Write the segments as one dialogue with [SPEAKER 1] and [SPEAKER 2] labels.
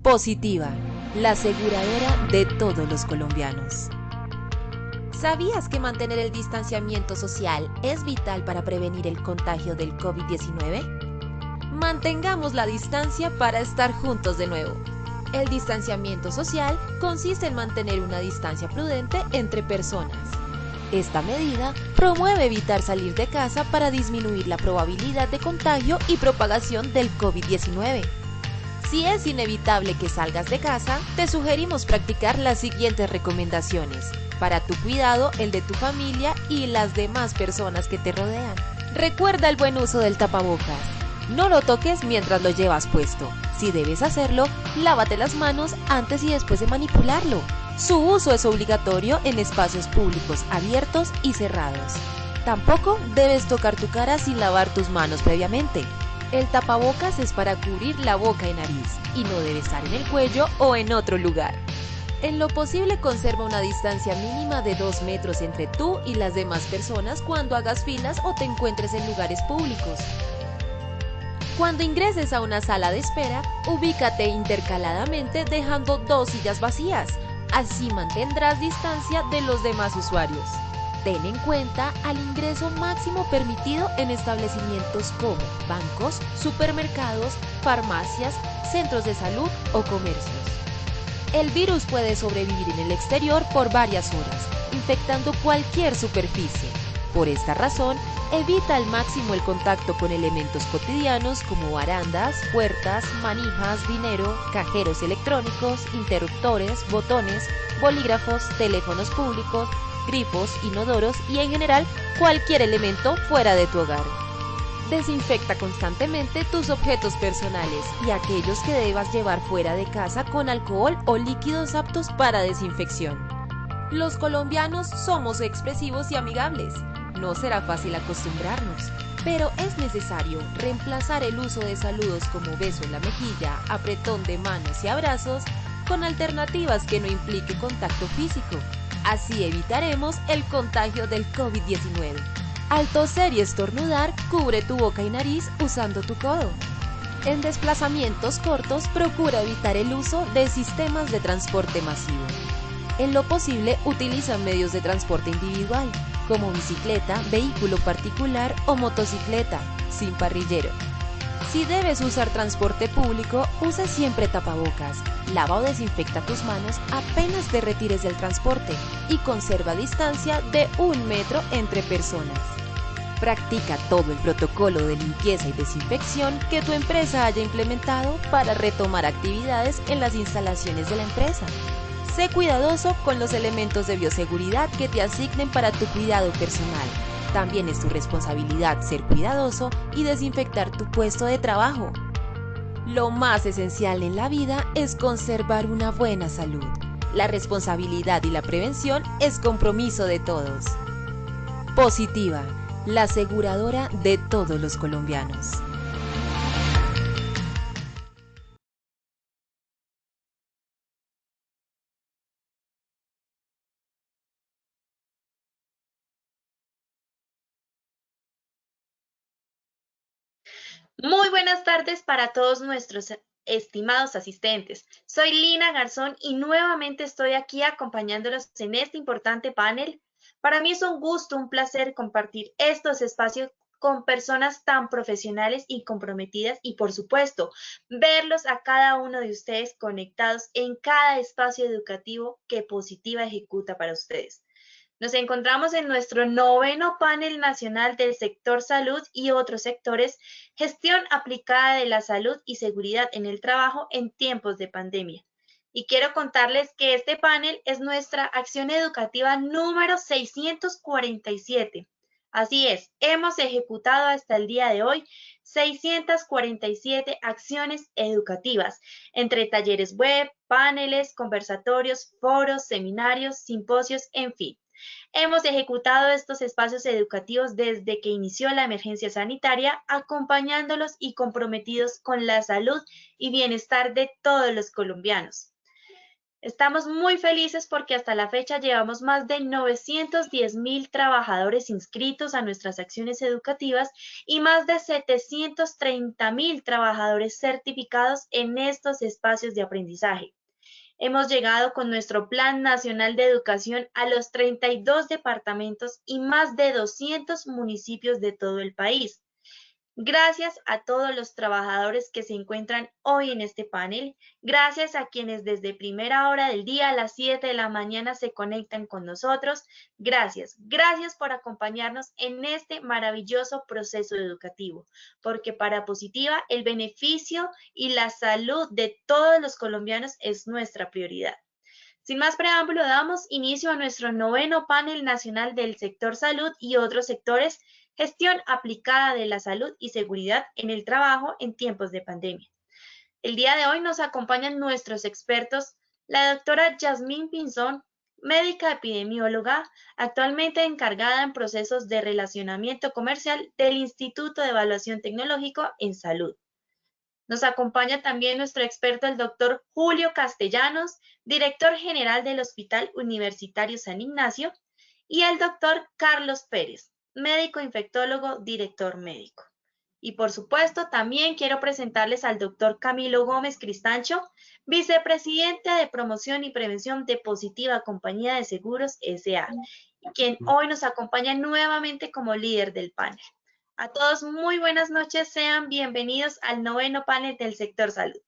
[SPEAKER 1] Positiva, la aseguradora de todos los colombianos. ¿Sabías que mantener el distanciamiento social es vital para prevenir el contagio del COVID-19? Mantengamos la distancia para estar juntos de nuevo. El distanciamiento social consiste en mantener una distancia prudente entre personas. Esta medida promueve evitar salir de casa para disminuir la probabilidad de contagio y propagación del COVID-19. Si es inevitable que salgas de casa, te sugerimos practicar las siguientes recomendaciones para tu cuidado, el de tu familia y las demás personas que te rodean. Recuerda el buen uso del tapabocas. No lo toques mientras lo llevas puesto. Si debes hacerlo, lávate las manos antes y después de manipularlo. Su uso es obligatorio en espacios públicos abiertos y cerrados. Tampoco debes tocar tu cara sin lavar tus manos previamente. El tapabocas es para cubrir la boca y nariz y no debe estar en el cuello o en otro lugar. En lo posible conserva una distancia mínima de 2 metros entre tú y las demás personas cuando hagas filas o te encuentres en lugares públicos. Cuando ingreses a una sala de espera, ubícate intercaladamente dejando 2 sillas vacías. Así mantendrás distancia de los demás usuarios. Ten en cuenta al ingreso máximo permitido en establecimientos como bancos, supermercados, farmacias, centros de salud o comercios. El virus puede sobrevivir en el exterior por varias horas, infectando cualquier superficie. Por esta razón, evita al máximo el contacto con elementos cotidianos como barandas, puertas, manijas, dinero, cajeros electrónicos, interruptores, botones, bolígrafos, teléfonos públicos, grifos, inodoros y en general cualquier elemento fuera de tu hogar. Desinfecta constantemente tus objetos personales y aquellos que debas llevar fuera de casa con alcohol o líquidos aptos para desinfección. Los colombianos somos expresivos y amigables. No será fácil acostumbrarnos, pero es necesario reemplazar el uso de saludos como beso en la mejilla, apretón de manos y abrazos con alternativas que no implique contacto físico. Así evitaremos el contagio del COVID-19. Al toser y estornudar, cubre tu boca y nariz usando tu codo. En desplazamientos cortos, procura evitar el uso de sistemas de transporte masivo. En lo posible, utiliza medios de transporte individual, como bicicleta, vehículo particular o motocicleta, sin parrillero. Si debes usar transporte público, usa siempre tapabocas, lava o desinfecta tus manos apenas te retires del transporte y conserva distancia de 1 metro entre personas. Practica todo el protocolo de limpieza y desinfección que tu empresa haya implementado para retomar actividades en las instalaciones de la empresa. Sé cuidadoso con los elementos de bioseguridad que te asignen para tu cuidado personal. También es tu responsabilidad ser cuidadoso y desinfectar tu puesto de trabajo. Lo más esencial en la vida es conservar una buena salud. La responsabilidad y la prevención es compromiso de todos. Positiva, la aseguradora de todos los colombianos.
[SPEAKER 2] Muy buenas tardes para todos nuestros estimados asistentes. Soy Lina Garzón y nuevamente estoy aquí acompañándolos en este importante panel. Para mí es un gusto, un placer compartir estos espacios con personas tan profesionales y comprometidas y, por supuesto, verlos a cada uno de ustedes conectados en cada espacio educativo que Positiva ejecuta para ustedes. Nos encontramos en nuestro noveno panel nacional del sector salud y otros sectores, gestión aplicada de la salud y seguridad en el trabajo en tiempos de pandemia. Y quiero contarles que este panel es nuestra acción educativa número 647. Así es, hemos ejecutado hasta el día de hoy 647 acciones educativas, entre talleres web, paneles, conversatorios, foros, seminarios, simposios, en fin. Hemos ejecutado estos espacios educativos desde que inició la emergencia sanitaria, acompañándolos y comprometidos con la salud y bienestar de todos los colombianos. Estamos muy felices porque hasta la fecha llevamos más de 910.000 trabajadores inscritos a nuestras acciones educativas y más de 730.000 trabajadores certificados en estos espacios de aprendizaje. Hemos llegado con nuestro Plan Nacional de Educación a los 32 departamentos y más de 200 municipios de todo el país. Gracias a todos los trabajadores que se encuentran hoy en este panel, gracias a quienes desde primera hora del día a las 7 de la mañana se conectan con nosotros. Gracias por acompañarnos en este maravilloso proceso educativo, porque para Positiva el beneficio y la salud de todos los colombianos es nuestra prioridad. Sin más preámbulo, damos inicio a nuestro 9º panel nacional del sector salud y otros sectores, gestión aplicada de la salud y seguridad en el trabajo en tiempos de pandemia. El día de hoy nos acompañan nuestros expertos, la doctora Yasmín Pinzón, médica epidemióloga, actualmente encargada en procesos de relacionamiento comercial del Instituto de Evaluación Tecnológico en Salud. Nos acompaña también nuestro experto, el doctor Julio Castellanos, director general del Hospital Universitario San Ignacio, y el doctor Carlos Pérez, médico infectólogo, director médico. Y por supuesto, también quiero presentarles al doctor Camilo Gómez Cristancho, vicepresidente de Promoción y Prevención de Positiva Compañía de Seguros S.A., quien hoy nos acompaña nuevamente como líder del panel. A todos, muy buenas noches, sean bienvenidos al 9º panel del sector salud.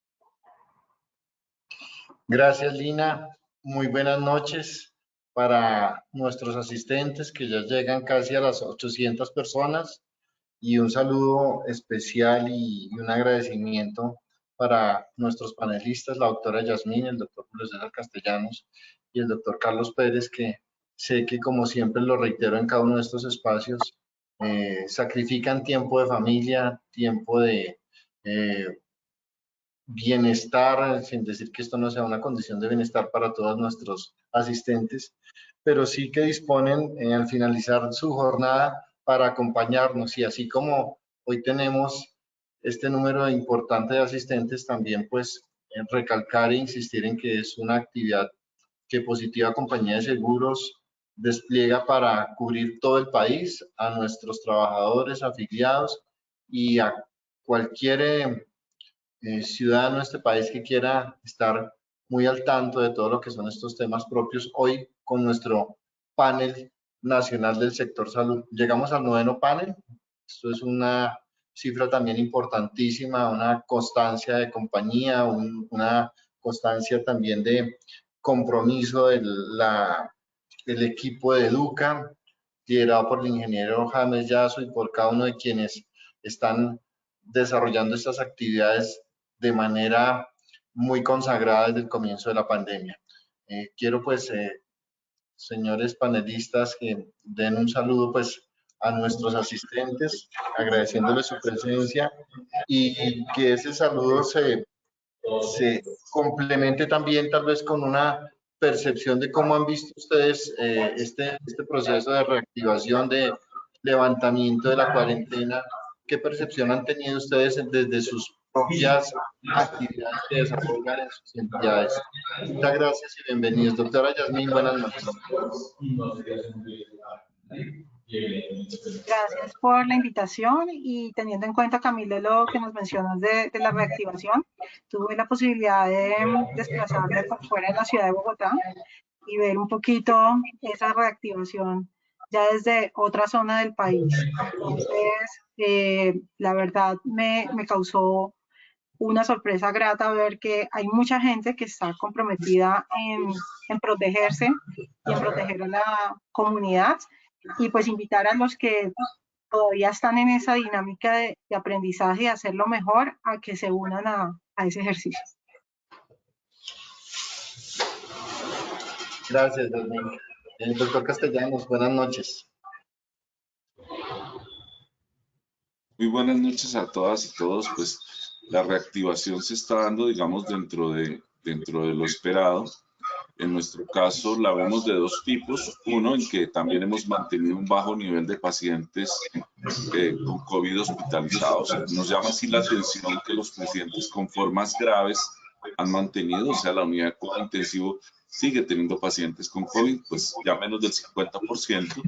[SPEAKER 3] Gracias, Lina. Muy buenas noches para nuestros asistentes, que ya llegan casi a las 800 personas, y un saludo especial y un agradecimiento para nuestros panelistas, la doctora Yasmín, el doctor Julio César Castellanos y el doctor Carlos Pérez, que sé que, como siempre lo reitero en cada uno de estos espacios, sacrifican tiempo de familia, tiempo de bienestar, sin decir que esto no sea una condición de bienestar para todos nuestros asistentes, pero sí que disponen al finalizar su jornada para acompañarnos, y así como hoy tenemos este número importante de asistentes, también pues recalcar e insistir en que es una actividad que Positiva Compañía de Seguros despliega para cubrir todo el país, a nuestros trabajadores afiliados y a cualquier ciudadano de este país que quiera estar muy al tanto de todo lo que son estos temas propios. Hoy con nuestro panel nacional del sector salud. Llegamos al 9º panel. Esto es una cifra también importantísima, una constancia de compañía, una constancia también de compromiso del equipo de Educa, liderado por el ingeniero James Yazo y por cada uno de quienes están desarrollando estas actividades de manera muy consagrada desde el comienzo de la pandemia. Quiero pues, señores panelistas, que den un saludo pues a nuestros asistentes, agradeciéndoles su presencia, y que ese saludo se complemente también tal vez con una percepción de cómo han visto ustedes este proceso de reactivación, de levantamiento de la cuarentena. ¿Qué percepción han tenido ustedes desde sus propias actividades que desarrollan en sus entidades? Muchas gracias y bienvenidos. Doctora Yasmín, buenas noches.
[SPEAKER 4] Gracias por la invitación, y teniendo en cuenta, Camilo, lo que nos mencionas de la reactivación, tuve la posibilidad de desplazarme por fuera de la ciudad de Bogotá y ver un poquito esa reactivación ya desde otra zona del país. Entonces, la verdad me causó una sorpresa grata ver que hay mucha gente que está comprometida en protegerse y en proteger a la comunidad, y pues invitar a los que todavía están en esa dinámica de aprendizaje y hacerlo mejor, a que se unan a ese ejercicio.
[SPEAKER 3] Gracias, Yasmín. Doctor Castellanos, buenas noches.
[SPEAKER 5] Muy buenas noches a todas y todos. Pues la reactivación se está dando, digamos, dentro de lo esperado. En nuestro caso la vemos de dos tipos. Uno, en que también hemos mantenido un bajo nivel de pacientes con COVID hospitalizados. Nos llama así la atención que los pacientes con formas graves han mantenido, o sea, la unidad de cuidado intensivo sigue teniendo pacientes con COVID, pues ya menos del 50%,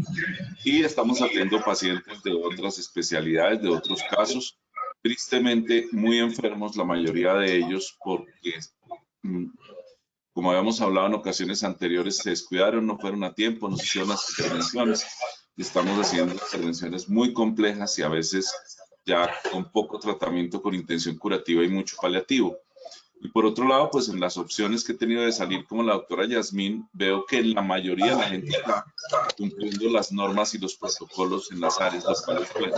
[SPEAKER 5] y estamos atendiendo pacientes de otras especialidades, de otros casos, tristemente muy enfermos, la mayoría de ellos, porque, como habíamos hablado en ocasiones anteriores, se descuidaron, no fueron a tiempo, no se hicieron las intervenciones, y estamos haciendo intervenciones muy complejas y a veces ya con poco tratamiento con intención curativa y mucho paliativo. Y por otro lado, pues en las opciones que he tenido de salir como la doctora Yasmín, veo que la mayoría de la gente está cumpliendo las normas y los protocolos en las áreas locales. Pues,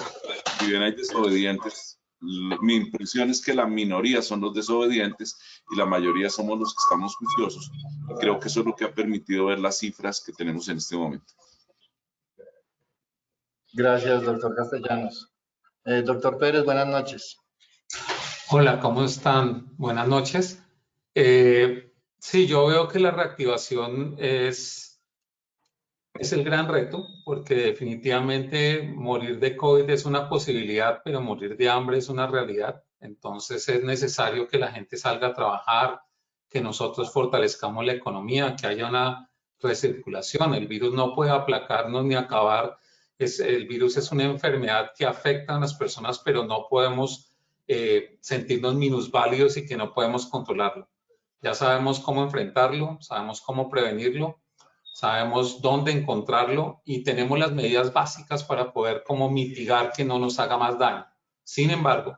[SPEAKER 5] si bien hay desobedientes, mi impresión es que la minoría son los desobedientes y la mayoría somos los que estamos juiciosos. Y creo que eso es lo que ha permitido ver las cifras que tenemos en este momento.
[SPEAKER 3] Gracias, doctor Castellanos. Doctor Pérez, buenas noches.
[SPEAKER 6] Hola, ¿cómo están? Buenas noches. Sí, yo veo que la reactivación es el gran reto, porque definitivamente morir de COVID es una posibilidad, pero morir de hambre es una realidad. Entonces es necesario que la gente salga a trabajar, que nosotros fortalezcamos la economía, que haya una recirculación. El virus no puede aplacarnos ni acabar. El virus es una enfermedad que afecta a las personas, pero no podemos sentirnos minusválidos y que no podemos controlarlo. Ya sabemos cómo enfrentarlo, sabemos cómo prevenirlo, sabemos dónde encontrarlo y tenemos las medidas básicas para poder como mitigar que no nos haga más daño. Sin embargo,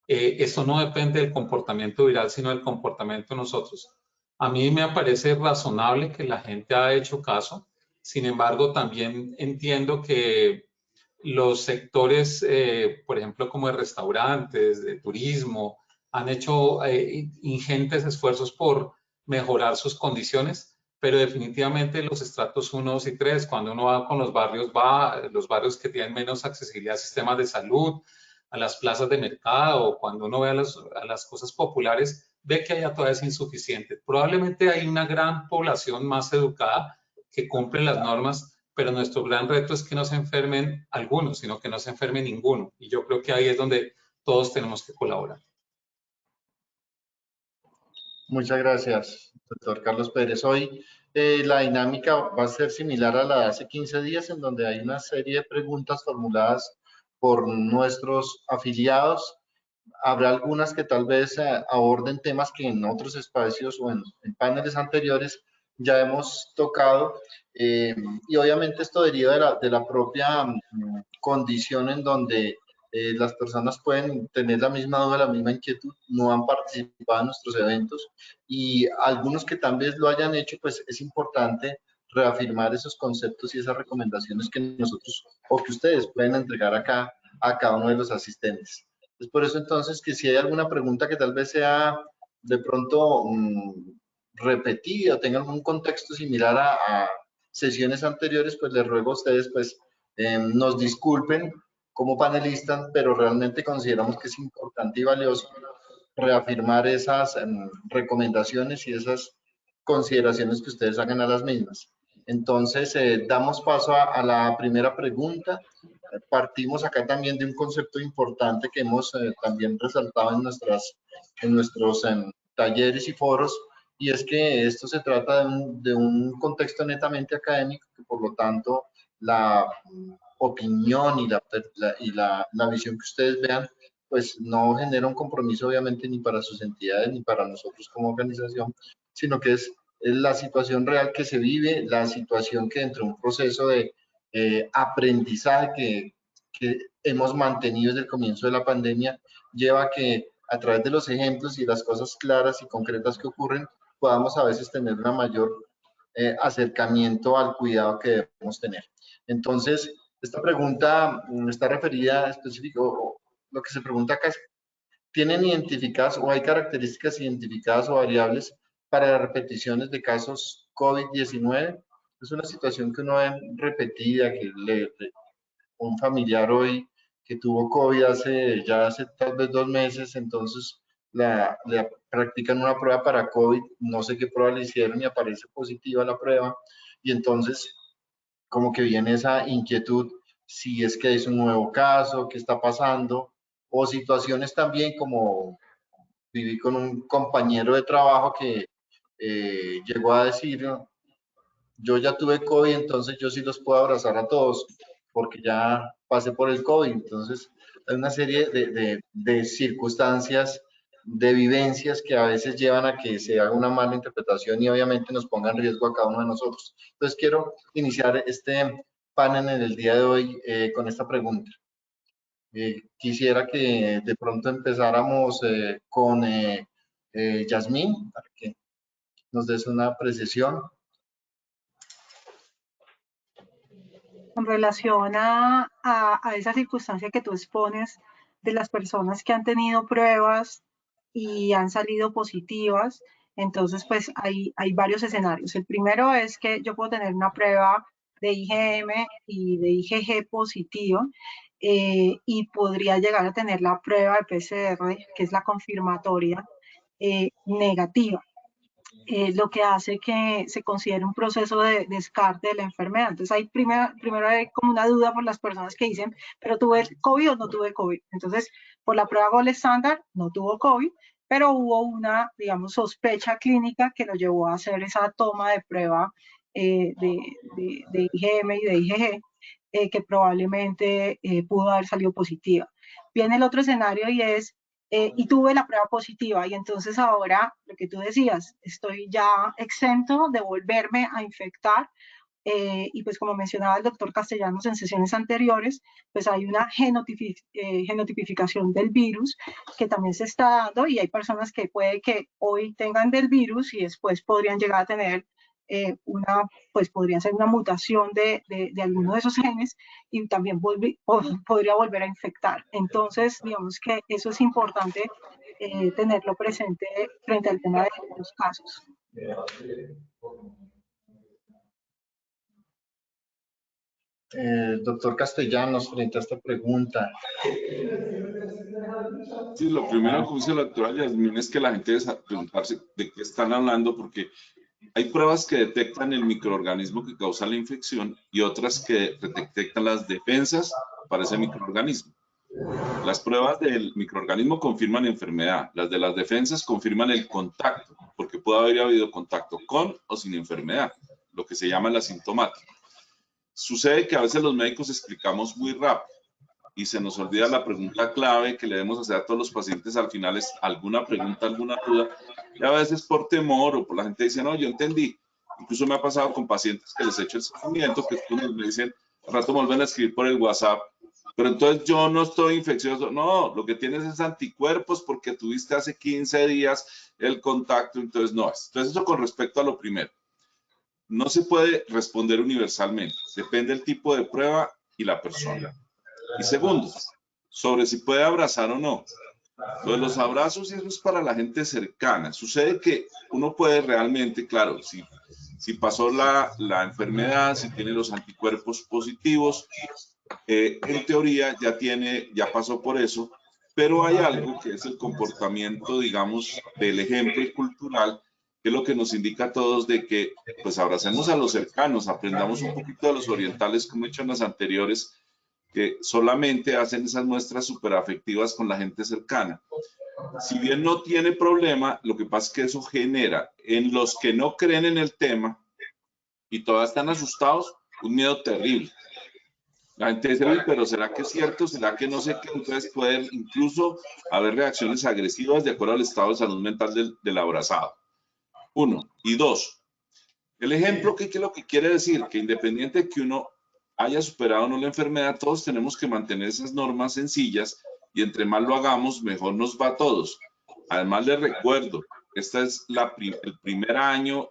[SPEAKER 6] eso no depende del comportamiento viral, sino del comportamiento de nosotros. A mí me parece razonable que la gente ha hecho caso. Sin embargo, también entiendo que los sectores, por ejemplo, como de restaurantes, de turismo, han hecho ingentes esfuerzos por mejorar sus condiciones, pero definitivamente los estratos 1, 2 y 3, cuando uno va con los barrios que tienen menos accesibilidad a sistemas de salud, a las plazas de mercado, cuando uno ve a las cosas populares, ve que allá todavía es insuficiente. Probablemente hay una gran población más educada que cumple las normas, pero nuestro gran reto es que no se enfermen algunos, sino que no se enferme ninguno. Y yo creo que ahí es donde todos tenemos que colaborar.
[SPEAKER 3] Muchas gracias, doctor Carlos Pérez. Hoy la dinámica va a ser similar a la de hace 15 días, en donde hay una serie de preguntas formuladas por nuestros afiliados. Habrá algunas que tal vez aborden temas que en otros espacios o en paneles anteriores ya hemos tocado, y obviamente esto deriva de la propia condición en donde las personas pueden tener la misma duda, la misma inquietud, no han participado en nuestros eventos, y algunos que tal vez lo hayan hecho, pues es importante reafirmar esos conceptos y esas recomendaciones que nosotros o que ustedes pueden entregar acá a cada uno de los asistentes. Es por eso entonces que si hay alguna pregunta que tal vez sea de pronto repetida o tenga algún contexto similar a sesiones anteriores, pues les ruego a ustedes pues nos disculpen como panelistas, pero realmente consideramos que es importante y valioso reafirmar esas recomendaciones y esas consideraciones que ustedes hagan a las mismas. Entonces, damos paso a la primera pregunta. Partimos acá también de un concepto importante que hemos también resaltado en nuestros talleres y foros, y es que esto se trata de un contexto netamente académico, que por lo tanto la opinión y la visión que ustedes vean, pues no genera un compromiso obviamente ni para sus entidades ni para nosotros como organización, sino que es la situación real que se vive, la situación que dentro de un proceso de aprendizaje que hemos mantenido desde el comienzo de la pandemia, lleva a que a través de los ejemplos y las cosas claras y concretas que ocurren, podamos a veces tener una mayor acercamiento al cuidado que debemos tener. Entonces, esta pregunta está referida específico, lo que se pregunta acá es, ¿tienen identificadas o hay características identificadas o variables para las repeticiones de casos COVID-19? Es una situación que uno ve repetida, que un familiar hoy que tuvo COVID hace tal vez 2 meses, entonces le practican una prueba para COVID, no sé qué prueba le hicieron y aparece positiva la prueba, y entonces como que viene esa inquietud, si es que es un nuevo caso, qué está pasando, o situaciones también como viví con un compañero de trabajo que llegó a decir, yo ya tuve COVID, entonces yo sí los puedo abrazar a todos, porque ya pasé por el COVID. Entonces, hay una serie de circunstancias, de vivencias que a veces llevan a que se haga una mala interpretación y obviamente nos ponga en riesgo a cada uno de nosotros. Entonces, quiero iniciar este panel en el día de hoy con esta pregunta. Quisiera que de pronto empezáramos con Yasmín, para que nos des una apreciación.
[SPEAKER 4] Con relación a esa circunstancia que tú expones de las personas que han tenido pruebas y han salido positivas, entonces pues hay varios escenarios. El primero es que yo puedo tener una prueba de IgM y de IgG positivo y podría llegar a tener la prueba de PCR, que es la confirmatoria, negativa. Lo que hace que se considere un proceso de descarte de la enfermedad. Entonces, hay primero hay como una duda por las personas que dicen, pero ¿tuve COVID o no tuve COVID? Entonces, por la prueba Gold Standard, no tuvo COVID, pero hubo una, digamos, sospecha clínica que lo llevó a hacer esa toma de prueba de IgM y de IgG, que probablemente pudo haber salido positiva. Viene el otro escenario y es, y tuve la prueba positiva y entonces ahora, lo que tú decías, estoy ya exento de volverme a infectar y pues como mencionaba el doctor Castellanos en sesiones anteriores, pues hay una genotipificación del virus que también se está dando y hay personas que puede que hoy tengan del virus y después podrían llegar a tener pues podría ser una mutación de alguno de esos genes y también podría volver a infectar. Entonces, digamos que eso es importante tenerlo presente frente al tema de los casos.
[SPEAKER 3] Doctor Castellanos, frente a esta pregunta.
[SPEAKER 5] Sí, lo primero que dice la doctora Yasmín es que la gente debe preguntarse de qué están hablando, porque hay pruebas que detectan el microorganismo que causa la infección y otras que detectan las defensas para ese microorganismo. Las pruebas del microorganismo confirman la enfermedad, las de las defensas confirman el contacto, porque puede haber habido contacto con o sin enfermedad, lo que se llama el asintomático. Sucede que a veces los médicos explicamos muy rápido y se nos olvida la pregunta clave que le debemos hacer a todos los pacientes al final es alguna pregunta, alguna duda, y a veces por temor o por la gente dice, no, yo entendí. Incluso me ha pasado con pacientes que les he hecho el seguimiento, que me dicen, al rato me vuelven a escribir por el WhatsApp, pero entonces yo no estoy infeccioso. No, lo que tienes es anticuerpos porque tuviste hace 15 días el contacto, entonces no es. Entonces eso con respecto a lo primero. No se puede responder universalmente, depende del tipo de prueba y la persona. Y segundo, sobre si puede abrazar o no. Lo de los abrazos, eso es para la gente cercana. Sucede que uno puede realmente, claro, si pasó la enfermedad, si tiene los anticuerpos positivos, en teoría ya pasó por eso, pero hay algo que es el comportamiento, digamos, del ejemplo cultural, que es lo que nos indica a todos de que, pues, abracemos a los cercanos, aprendamos un poquito de los orientales, como he hecho en las anteriores, que solamente hacen esas muestras superafectivas con la gente cercana. Si bien no tiene problema, lo que pasa es que eso genera en los que no creen en el tema y todavía están asustados, un miedo terrible. La gente dice, uy, pero ¿será que es cierto? ¿Será que no sé qué? Entonces pueden incluso haber reacciones agresivas de acuerdo al estado de salud mental del abrazado. Uno. Y dos, el ejemplo, ¿qué es lo que quiere decir? Que independiente de que uno haya superado o no la enfermedad, todos tenemos que mantener esas normas sencillas y entre más lo hagamos, mejor nos va a todos. Además, les recuerdo, este es el primer año,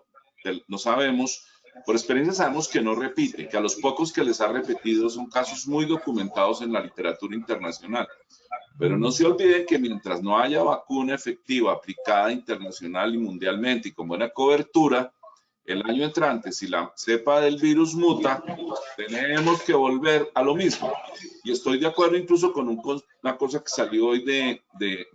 [SPEAKER 5] no sabemos, por experiencia sabemos que no repite, que a los pocos que les ha repetido son casos muy documentados en la literatura internacional. Pero no se olviden que mientras no haya vacuna efectiva aplicada internacional y mundialmente y con buena cobertura, el año entrante, si la cepa del virus muta, tenemos que volver a lo mismo. Y estoy de acuerdo incluso con una cosa que salió hoy de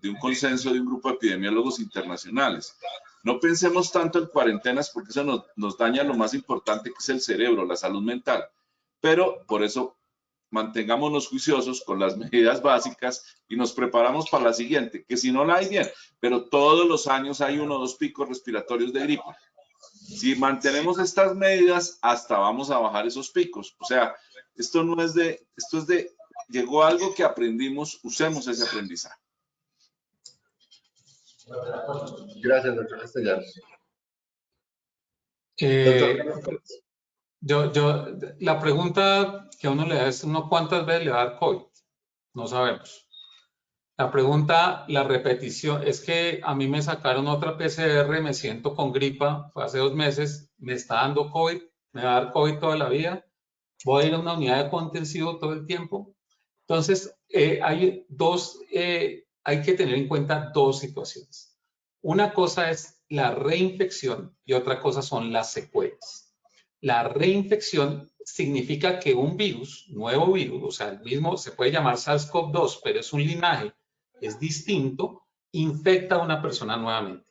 [SPEAKER 5] un consenso de un grupo de epidemiólogos internacionales. No pensemos tanto en cuarentenas porque eso nos daña lo más importante que es el cerebro, la salud mental. Pero por eso mantengámonos juiciosos con las medidas básicas y nos preparamos para la siguiente, que si no la hay bien, pero todos los años hay 1 o 2 picos respiratorios de gripe. Si mantenemos estas medidas, hasta vamos a bajar esos picos. O sea, esto es de, llegó algo que aprendimos, usemos ese aprendizaje.
[SPEAKER 3] Gracias, doctor Castellanos.
[SPEAKER 6] La pregunta que a uno le da es, ¿cuántas veces le va a dar COVID? No sabemos. La pregunta, la repetición, es que a mí me sacaron otra PCR, me siento con gripa, fue hace 2 meses, me está dando COVID, me va a dar COVID toda la vida, voy a ir a una unidad de contención todo el tiempo. Entonces, hay que tener en cuenta 2 situaciones. Una cosa es la reinfección y otra cosa son las secuelas. La reinfección significa que un virus, nuevo virus, o sea, el mismo se puede llamar SARS-CoV-2, pero es un linaje, es distinto, infecta a una persona nuevamente.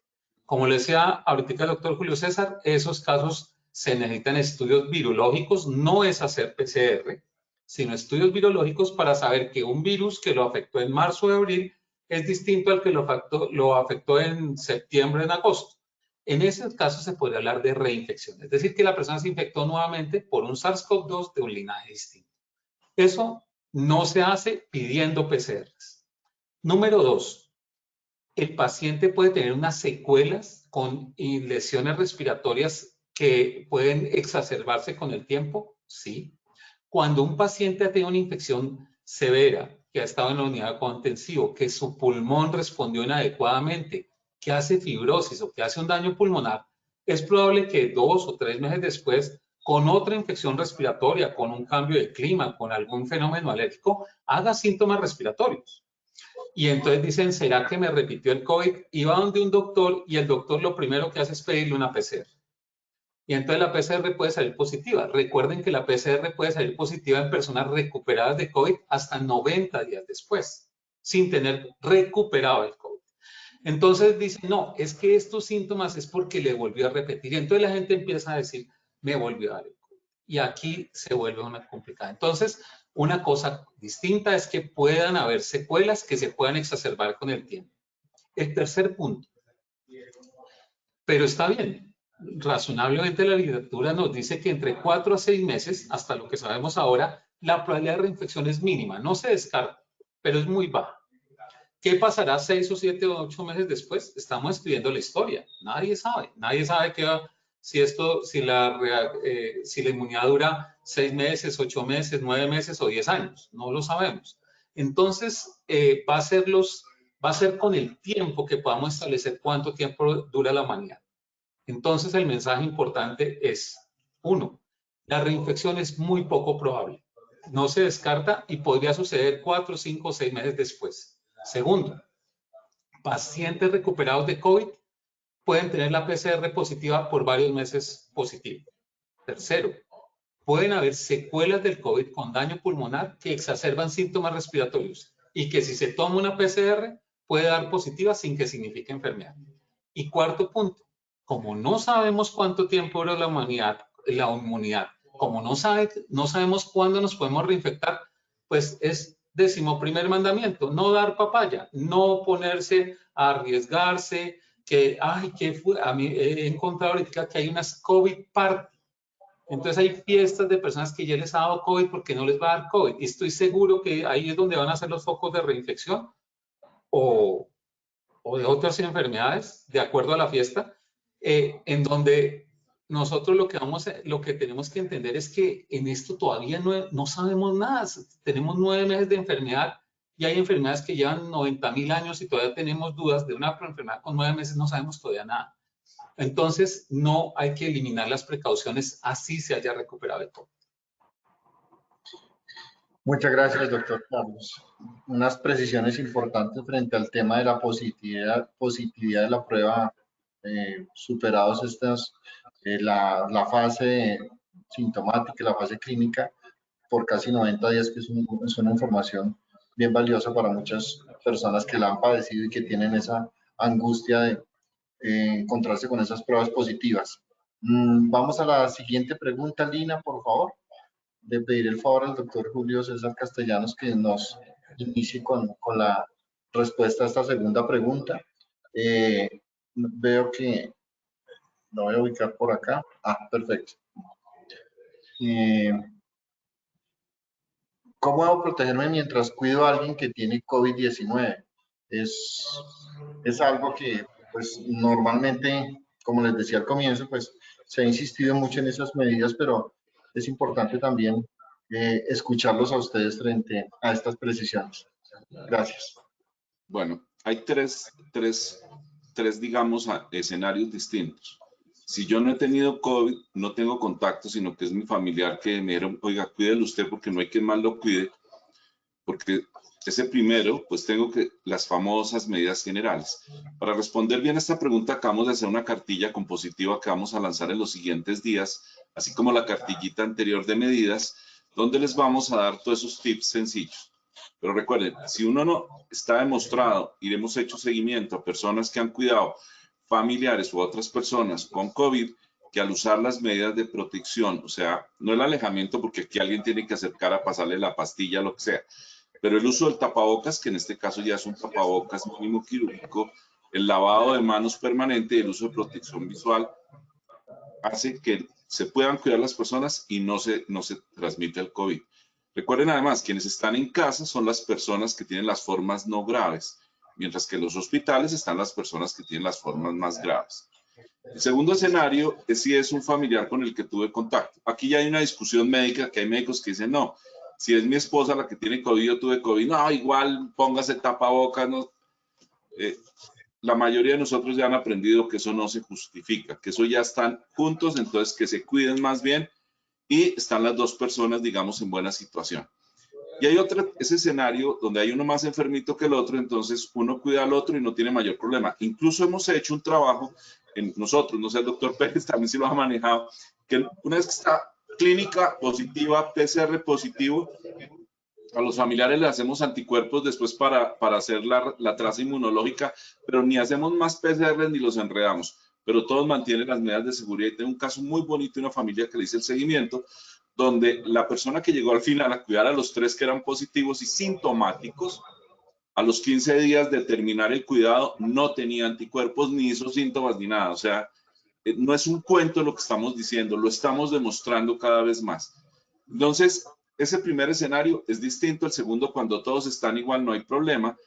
[SPEAKER 6] Como le decía ahorita el doctor Julio César, esos casos se necesitan estudios virológicos, no es hacer PCR, sino estudios virológicos para saber que un virus que lo afectó en marzo o abril es distinto al que lo afectó en septiembre, en agosto. En ese caso se podría hablar de reinfección, es decir, que la persona se infectó nuevamente por un SARS-CoV-2 de un linaje distinto. Eso no se hace pidiendo PCRs. Número 2, el paciente puede tener unas secuelas con lesiones respiratorias que pueden exacerbarse con el tiempo, sí. Cuando un paciente ha tenido una infección severa, que ha estado en la unidad de contención, que su pulmón respondió inadecuadamente, que hace fibrosis o que hace un daño pulmonar, es probable que 2 o 3 meses después, con otra infección respiratoria, con un cambio de clima, con algún fenómeno alérgico, haga síntomas respiratorios. Y entonces dicen, ¿será que me repitió el COVID? Y va donde un doctor y el doctor lo primero que hace es pedirle una PCR. Y entonces la PCR puede salir positiva. Recuerden que la PCR puede salir positiva en personas recuperadas de COVID hasta 90 días después, sin tener recuperado el COVID. Entonces dicen, no, es que estos síntomas es porque le volvió a repetir. Y entonces la gente empieza a decir, me volvió a dar el COVID. Y aquí se vuelve una complicada. Entonces, una cosa distinta es que puedan haber secuelas que se puedan exacerbar con el tiempo. El tercer punto, pero está bien, razonablemente la literatura nos dice que entre 4 a 6 meses, hasta lo que sabemos ahora, la probabilidad de reinfección es mínima, no se descarta, pero es muy baja. ¿Qué pasará 6 o 7 o 8 meses después? Estamos escribiendo la historia, nadie sabe qué va. Si la inmunidad dura 6 meses, 8 meses, 9 meses o 10 años, no lo sabemos. Entonces, va a ser con el tiempo que podamos establecer cuánto tiempo dura la humanidad. Entonces, el mensaje importante es, 1, la reinfección es muy poco probable. No se descarta y podría suceder 4, 5 o 6 meses después. Segundo, pacientes recuperados de COVID pueden tener la PCR positiva por varios meses positiva. Tercero, pueden haber secuelas del COVID con daño pulmonar que exacerban síntomas respiratorios y que si se toma una PCR puede dar positiva sin que signifique enfermedad. Y cuarto punto, como no sabemos cuánto tiempo dura la inmunidad, como no sabemos cuándo nos podemos reinfectar, pues es 11º mandamiento, no dar papaya, no ponerse a arriesgarse, a mí he encontrado ahorita que hay unas COVID party. Entonces hay fiestas de personas que ya les ha dado COVID porque no les va a dar COVID. Y estoy seguro que ahí es donde van a ser los focos de reinfección o de otras enfermedades, de acuerdo a la fiesta, en donde nosotros lo que tenemos que entender es que en esto todavía no sabemos nada. Tenemos 9 meses de enfermedad y hay enfermedades que llevan 90.000 años y todavía tenemos dudas de una enfermedad con 9 meses, no sabemos todavía nada. Entonces, no hay que eliminar las precauciones así se haya recuperado el COVID.
[SPEAKER 3] Muchas gracias, doctor Carlos. Unas precisiones importantes frente al tema de la positividad de la prueba, superados la fase sintomática, la fase clínica, por casi 90 días, que es una información bien valiosa para muchas personas que la han padecido y que tienen esa angustia de encontrarse con esas pruebas positivas. Vamos a la siguiente pregunta, Lina, por favor. de pedir el favor al doctor Julio César Castellanos que nos inicie con la respuesta a esta segunda pregunta. Veo que lo voy a ubicar por acá. Perfecto. ¿Cómo debo protegerme mientras cuido a alguien que tiene COVID-19? Es algo que, pues, normalmente, como les decía al comienzo, pues, se ha insistido mucho en esas medidas, pero es importante también escucharlos a ustedes frente a estas precisiones. Gracias.
[SPEAKER 5] Bueno, hay tres, digamos, escenarios distintos. Si yo no he tenido COVID, no tengo contacto, sino que es mi familiar que me dijeron, oiga, cuídelo usted porque no hay quien más lo cuide, porque ese primero, pues tengo que las famosas medidas generales. Para responder bien a esta pregunta, acabamos de hacer una cartilla compositiva que vamos a lanzar en los siguientes días, así como la cartillita anterior de medidas, donde les vamos a dar todos esos tips sencillos. Pero recuerden, si uno no está demostrado y hemos hecho seguimiento a personas que han cuidado familiares u otras personas con COVID, que al usar las medidas de protección, o sea, no el alejamiento porque aquí alguien tiene que acercar a pasarle la pastilla, lo que sea, pero el uso del tapabocas, que en este caso ya es un tapabocas mínimo quirúrgico, el lavado de manos permanente y el uso de protección visual hace que se puedan cuidar las personas y no se transmite el COVID. Recuerden además, quienes están en casa son las personas que tienen las formas no graves, mientras que en los hospitales están las personas que tienen las formas más graves. El segundo escenario es si es un familiar con el que tuve contacto. Aquí ya hay una discusión médica, que hay médicos que dicen, no, si es mi esposa la que tiene COVID, yo tuve COVID, no, igual póngase tapabocas, no. La mayoría de nosotros ya han aprendido que eso no se justifica, que eso ya están juntos, entonces que se cuiden más bien y están las dos personas, digamos, en buena situación. Y hay ese escenario donde hay uno más enfermito que el otro, entonces uno cuida al otro y no tiene mayor problema. Incluso hemos hecho un trabajo en nosotros, no sé, el doctor Pérez también sí lo ha manejado, que una vez que está clínica positiva, PCR positivo, a los familiares le hacemos anticuerpos después para hacer la traza inmunológica, pero ni hacemos más PCR ni los enredamos, pero todos mantienen las medidas de seguridad. Y tengo un caso muy bonito de una familia que le hice el seguimiento, donde la persona que llegó al final a cuidar a los 3 que eran positivos y sintomáticos, a los 15 días de terminar el cuidado no tenía anticuerpos, ni hizo síntomas, ni nada. O sea, no es un cuento lo que estamos diciendo, lo estamos demostrando cada vez más. Entonces, ese primer escenario es distinto. El segundo, cuando todos están igual, no hay problema.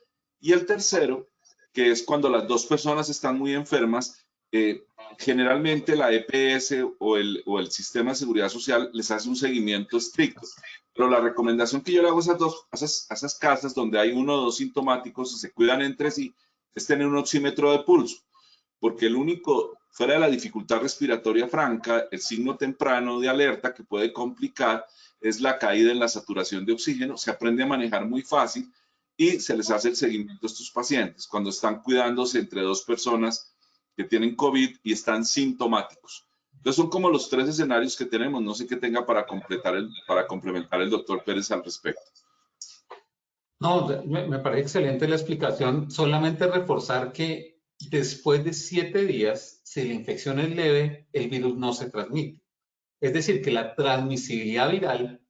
[SPEAKER 5] Y el tercero, que es cuando las dos personas están muy enfermas, generalmente la EPS o el Sistema de Seguridad Social les hace un seguimiento estricto. Pero la recomendación que yo le hago a esas casas donde hay 1 o 2 sintomáticos y se cuidan entre sí es tener un oxímetro de pulso, porque el único, fuera de la dificultad respiratoria franca, el signo temprano de alerta que puede complicar es la caída en la saturación de oxígeno. Se aprende a manejar muy fácil y se les hace el seguimiento a estos pacientes cuando están cuidándose entre 2 personas que tienen COVID y están sintomáticos. Entonces son como los 3 escenarios que tenemos. No sé qué tenga para complementar el doctor Pérez al respecto.
[SPEAKER 6] No, me parece excelente la explicación. Solamente reforzar que después de 7 días, si la infección es leve, el virus no se transmite. Es decir, que la transmisibilidad viral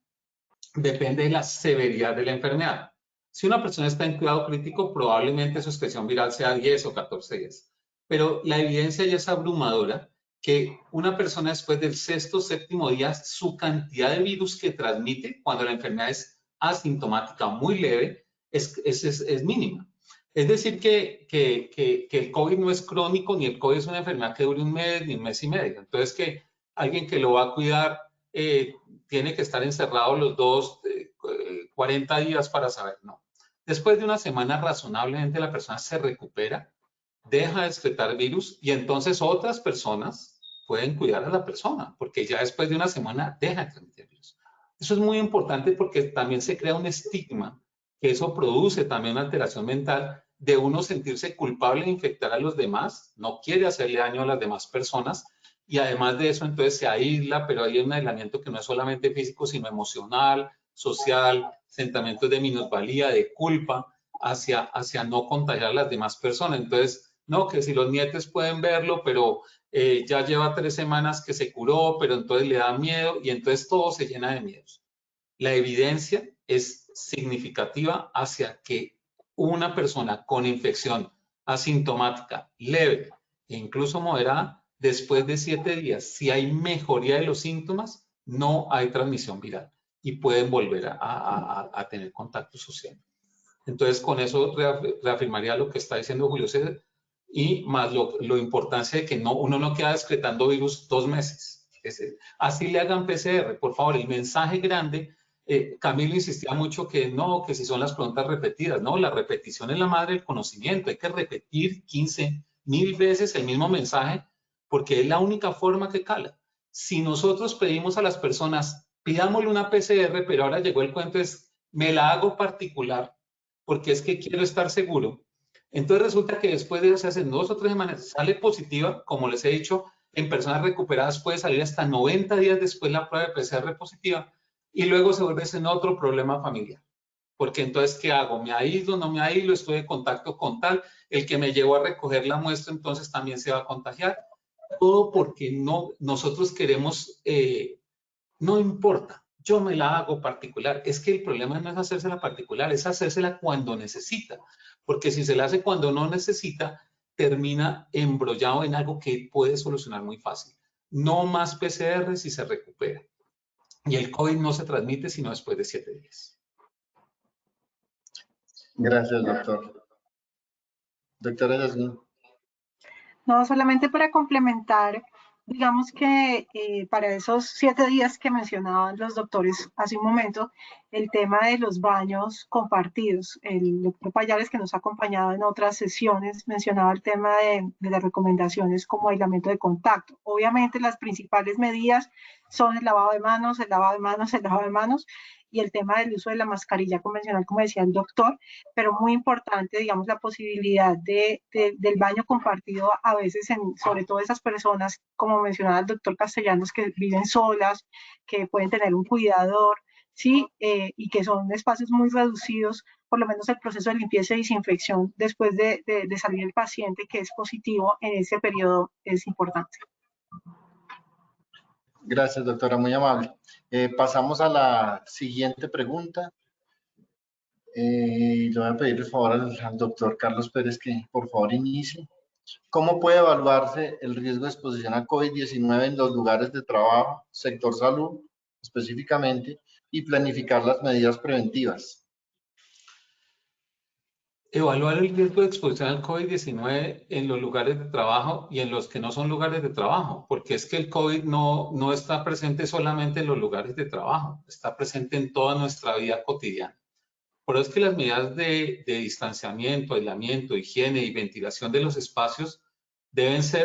[SPEAKER 6] depende de la severidad de la enfermedad. Si una persona está en cuidado crítico, probablemente su expresión viral sea 10 o 14 días. Pero la evidencia ya es abrumadora que una persona después del 6º o 7º día, su cantidad de virus que transmite cuando la enfermedad es asintomática muy leve es mínima. Es decir, que el COVID no es crónico, ni el COVID es una enfermedad que dure 1 mes, ni 1 mes y medio. Entonces, que alguien que lo va a cuidar tiene que estar encerrado los 40 días para saber, no. Después de 1 semana, razonablemente la persona se recupera, deja de excretar virus y entonces otras personas pueden cuidar a la persona, porque ya después de 1 semana deja de transmitir virus. Eso es muy importante porque también se crea un estigma, que eso produce también una alteración mental de uno sentirse culpable de infectar a los demás, no quiere hacerle daño a las demás personas y además de eso entonces se aísla, pero hay un aislamiento que no es solamente físico, sino emocional, social, sentimientos de minusvalía, de culpa hacia no contagiar a las demás personas. Entonces, no, que si los nietos pueden verlo, pero ya lleva 3 semanas que se curó, pero entonces le da miedo y entonces todo se llena de miedos. La evidencia es significativa hacia que una persona con infección asintomática leve e incluso moderada, después de 7 días, si hay mejoría de los síntomas, no hay transmisión viral y pueden volver a tener contacto social. Entonces, con eso reafirmaría lo que está diciendo Julio César y más lo importancia de que uno no queda excretando virus 2 meses. Así le hagan PCR, por favor, el mensaje grande. Camilo insistía mucho que no, que si son las preguntas repetidas, no, la repetición es la madre del conocimiento, hay que repetir 15.000 veces el mismo mensaje porque es la única forma que cala. Si nosotros pedimos a las personas, pidámosle una PCR, pero ahora llegó el cuento, me la hago particular porque es que quiero estar seguro. Entonces resulta que después de se hacen 2 o 3 semanas, sale positiva, como les he dicho, en personas recuperadas puede salir hasta 90 días después la prueba de PCR positiva y luego se vuelve en otro problema familiar. Porque entonces, ¿qué hago? ¿Me aíslo? ¿No me aíslo? ¿Estoy en contacto con tal? El que me llevó a recoger la muestra entonces también se va a contagiar. Todo porque nosotros queremos, no importa, yo me la hago particular. Es que el problema no es hacérsela particular, es hacérsela cuando necesita. Porque si se la hace cuando no necesita, termina embrollado en algo que puede solucionar muy fácil. No más PCR si se recupera. Y el COVID no se transmite sino después de 7 días.
[SPEAKER 3] Gracias, doctor. Doctora Yasmin.
[SPEAKER 4] No, solamente para complementar, digamos que para esos 7 días que mencionaban los doctores hace un momento, el tema de los baños compartidos. El doctor Payares, que nos ha acompañado en otras sesiones, mencionaba el tema de las recomendaciones como aislamiento de contacto. Obviamente las principales medidas son el lavado de manos, el lavado de manos, el lavado de manos, y el tema del uso de la mascarilla convencional, como decía el doctor, pero muy importante, digamos, la posibilidad del baño compartido a veces, sobre todo esas personas, como mencionaba el doctor Castellanos, que viven solas, que pueden tener un cuidador, ¿sí? Y que son espacios muy reducidos, por lo menos el proceso de limpieza y desinfección después de salir el paciente que es positivo en ese periodo es importante.
[SPEAKER 3] Gracias, doctora, muy amable. Pasamos a la siguiente pregunta. Le voy a pedir el favor al doctor Carlos Pérez que por favor inicie. ¿Cómo puede evaluarse el riesgo de exposición a COVID-19 en los lugares de trabajo, sector salud específicamente, y planificar las medidas preventivas?
[SPEAKER 6] Evaluar el riesgo de exposición al COVID-19 en los lugares de trabajo y en los que no son lugares de trabajo, porque es que el COVID no está presente solamente en los lugares de trabajo, está presente en toda nuestra vida cotidiana. Por eso es que las medidas de distanciamiento, aislamiento, higiene y ventilación de los espacios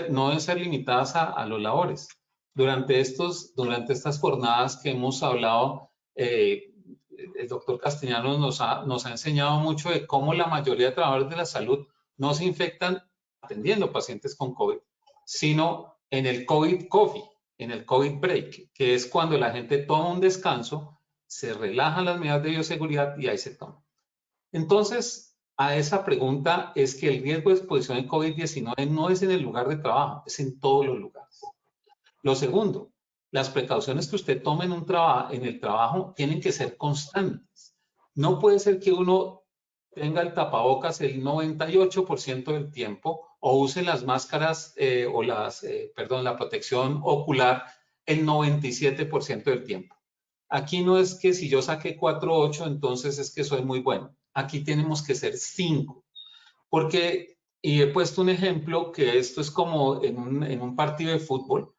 [SPEAKER 6] no deben ser limitadas a los labores. Durante estas jornadas que hemos hablado, el doctor Castellanos nos ha enseñado mucho de cómo la mayoría de trabajadores de la salud no se infectan atendiendo pacientes con COVID, sino en el COVID Coffee, en el COVID Break, que es cuando la gente toma un descanso, se relajan las medidas de bioseguridad y ahí se toma. Entonces, a esa pregunta es que el riesgo de exposición al COVID-19 no es en el lugar de trabajo, es en todos los lugares. Lo segundo, las precauciones que usted tome en el trabajo tienen que ser constantes. No puede ser que uno tenga el tapabocas el 98% del tiempo o use las máscaras la protección ocular el 97% del tiempo. Aquí no es que si yo saqué 4.8, entonces es que soy muy bueno. Aquí tenemos que ser 5. Porque, y he puesto un ejemplo que esto es como en un partido de fútbol.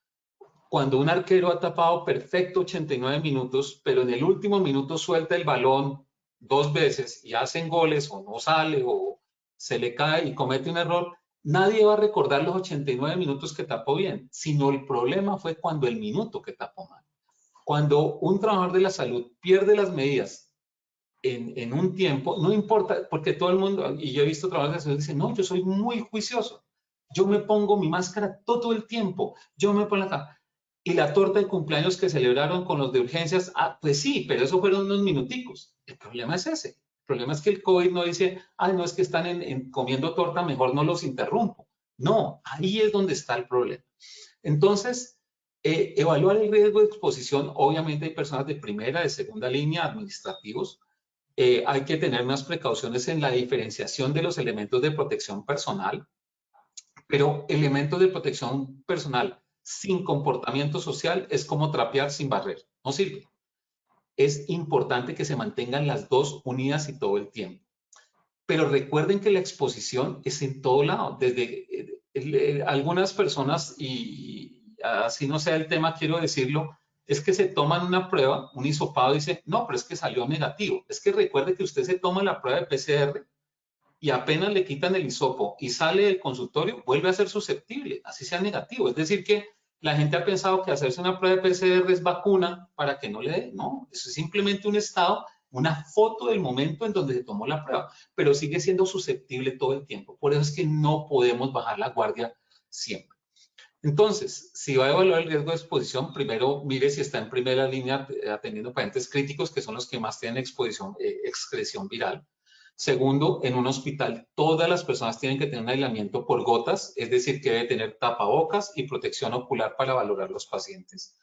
[SPEAKER 6] Cuando un arquero ha tapado perfecto 89 minutos, pero en el último minuto suelta el balón 2 veces y hacen goles o no sale o se le cae y comete un error, nadie va a recordar los 89 minutos que tapó bien, sino el problema fue cuando el minuto que tapó mal. Cuando un trabajador de la salud pierde las medidas en un tiempo, no importa, porque todo el mundo, y yo he visto trabajadores de la salud que dicen, no, yo soy muy juicioso, yo me pongo mi máscara todo el tiempo, yo me pongo acá. Y la torta de cumpleaños que celebraron con los de urgencias, pues sí, pero eso fueron unos minuticos. El problema es ese. El problema es que el COVID no dice, no es que están comiendo torta, mejor no los interrumpo. No, ahí es donde está el problema. Entonces, Evaluar el riesgo de exposición, obviamente hay personas de primera, de segunda línea, administrativos. Hay que tener unas precauciones en la diferenciación de los elementos de protección personal, pero elementos de protección personal sin comportamiento social es como trapear sin barrer, no sirve. Es importante que se mantengan las dos unidas y todo el tiempo. Pero recuerden que la exposición es en todo lado, desde algunas personas, y así no sea el tema, quiero decirlo, es que se toman una prueba, un hisopado, y dice, no, pero es que salió negativo. Es que recuerde que usted se toma la prueba de PCR y apenas le quitan el hisopo y sale del consultorio, vuelve a ser susceptible, así sea negativo. Es decir que la gente ha pensado que hacerse una prueba de PCR es vacuna para que no le dé. No, eso es simplemente un estado, una foto del momento en donde se tomó la prueba, pero sigue siendo susceptible todo el tiempo. Por eso es que no podemos bajar la guardia siempre. Entonces, si va a evaluar el riesgo de exposición, primero mire si está en primera línea atendiendo pacientes críticos, que son los que más tienen exposición, excreción viral. Segundo, en un hospital todas las personas tienen que tener un aislamiento por gotas, es decir, que debe tener tapabocas y protección ocular para valorar los pacientes.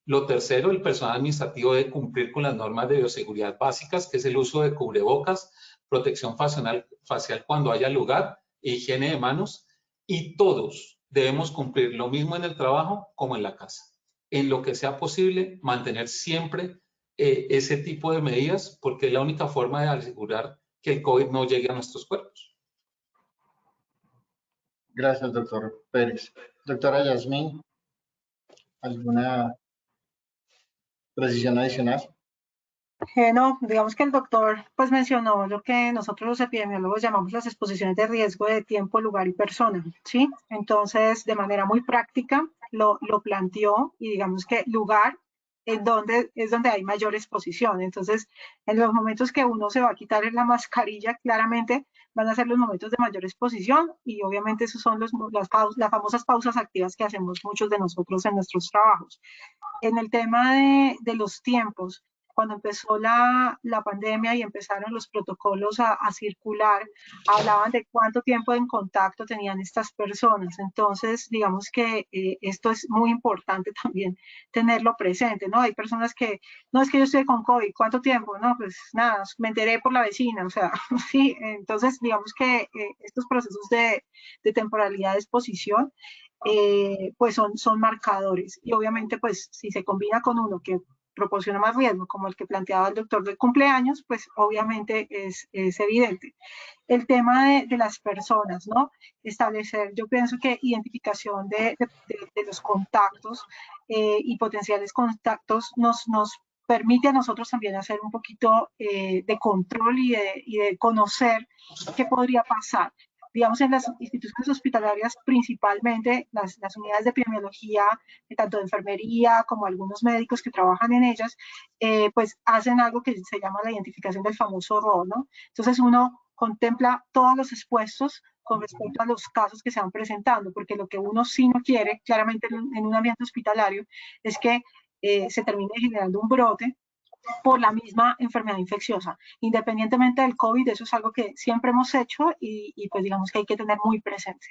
[SPEAKER 6] Lo tercero, el personal administrativo debe cumplir con las normas de bioseguridad básicas, que es el uso de cubrebocas, protección facial cuando haya lugar, higiene de manos, y todos debemos cumplir lo mismo en el trabajo como en la casa. En lo que sea posible, mantener siempre ese tipo de medidas, porque es la única forma de asegurar que el COVID no llegue a nuestros cuerpos.
[SPEAKER 3] Gracias, doctor Pérez. Doctora Yasmín, ¿alguna precisión adicional?
[SPEAKER 4] No, digamos que el doctor pues mencionó lo que nosotros los epidemiólogos llamamos las exposiciones de riesgo de tiempo, lugar y persona, ¿sí? Entonces, de manera muy práctica lo planteó, y digamos que lugar es donde hay mayor exposición. Entonces, en los momentos que uno se va a quitar la mascarilla, claramente van a ser los momentos de mayor exposición, y obviamente esos son las famosas pausas activas que hacemos muchos de nosotros en nuestros trabajos. En el tema de los tiempos, cuando empezó la pandemia y empezaron los protocolos a circular, hablaban de cuánto tiempo en contacto tenían estas personas. Entonces, digamos que esto es muy importante también tenerlo presente, ¿no? Hay personas que, no, es que yo estoy con COVID, ¿cuánto tiempo? No, pues nada, me enteré por la vecina, o sea, sí. Entonces, digamos que estos procesos de temporalidad de exposición pues son marcadores, y obviamente pues si se combina con uno que proporciona más riesgo, como el que planteaba el doctor del cumpleaños, pues obviamente es evidente. El tema de las personas, ¿no? Establecer, yo pienso que identificación de los contactos y potenciales contactos nos permite a nosotros también hacer un poquito de control y de conocer qué podría pasar. Digamos, en las instituciones hospitalarias, principalmente las unidades de epidemiología, tanto de enfermería como algunos médicos que trabajan en ellas, pues hacen algo que se llama la identificación del famoso RO, ¿no? Entonces uno contempla todos los expuestos con respecto a los casos que se van presentando, porque lo que uno sí no quiere, claramente en un ambiente hospitalario, es que se termine generando un brote por la misma enfermedad infecciosa. Independientemente del COVID, eso es algo que siempre hemos hecho, y pues digamos que hay que tener muy presente.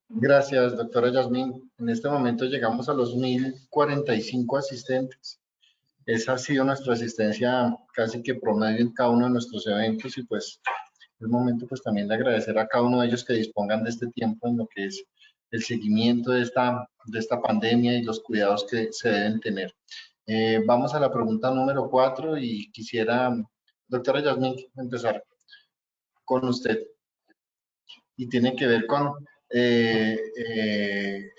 [SPEAKER 3] Gracias, doctora Yasmín. En este momento llegamos a los 1045 asistentes. Esa ha sido nuestra asistencia casi que promedio en cada uno de nuestros eventos, y pues es momento pues también de agradecer a cada uno de ellos que dispongan de este tiempo en lo que es el seguimiento de esta pandemia y los cuidados que se deben tener. Vamos a la pregunta número 4, y quisiera, doctora Yasmín, empezar con usted. Y tiene que ver con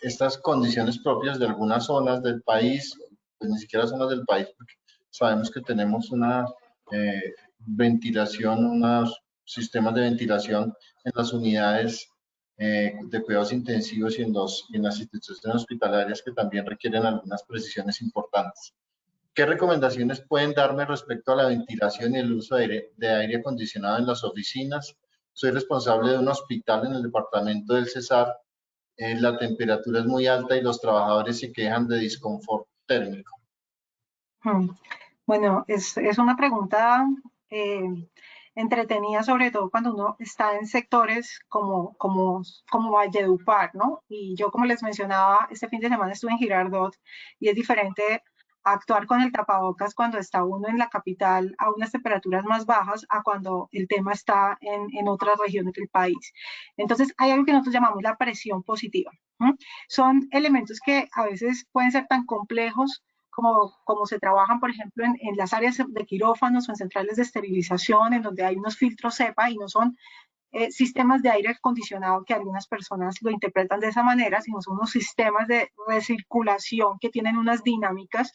[SPEAKER 3] estas condiciones propias de algunas zonas del país, pues ni siquiera zonas del país, porque sabemos que tenemos una ventilación, unos sistemas de ventilación en las unidades de cuidados intensivos y en las instituciones hospitalarias, que también requieren algunas precisiones importantes. ¿Qué recomendaciones pueden darme respecto a la ventilación y el uso de aire acondicionado en las oficinas? Soy responsable de un hospital en el departamento del Cesar. La temperatura es muy alta y los trabajadores se quejan de disconfort térmico.
[SPEAKER 4] Bueno, es una pregunta entretenida, sobre todo cuando uno está en sectores como Valledupar, ¿no? Y yo, como les mencionaba, este fin de semana estuve en Girardot y es diferente actuar con el tapabocas cuando está uno en la capital a unas temperaturas más bajas a cuando el tema está en otras regiones del país. Entonces, hay algo que nosotros llamamos la presión positiva. Son elementos que a veces pueden ser tan complejos como se trabajan, por ejemplo, en las áreas de quirófanos o en centrales de esterilización, en donde hay unos filtros cepa y no son sistemas de aire acondicionado que algunas personas lo interpretan de esa manera, sino son unos sistemas de recirculación que tienen unas dinámicas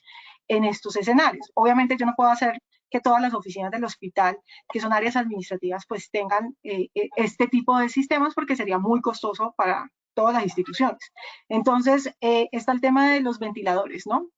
[SPEAKER 4] en estos escenarios. Obviamente yo no puedo hacer que todas las oficinas del hospital, que son áreas administrativas, pues tengan este tipo de sistemas porque sería muy costoso para todas las instituciones. Entonces, está el tema de los ventiladores, ¿no?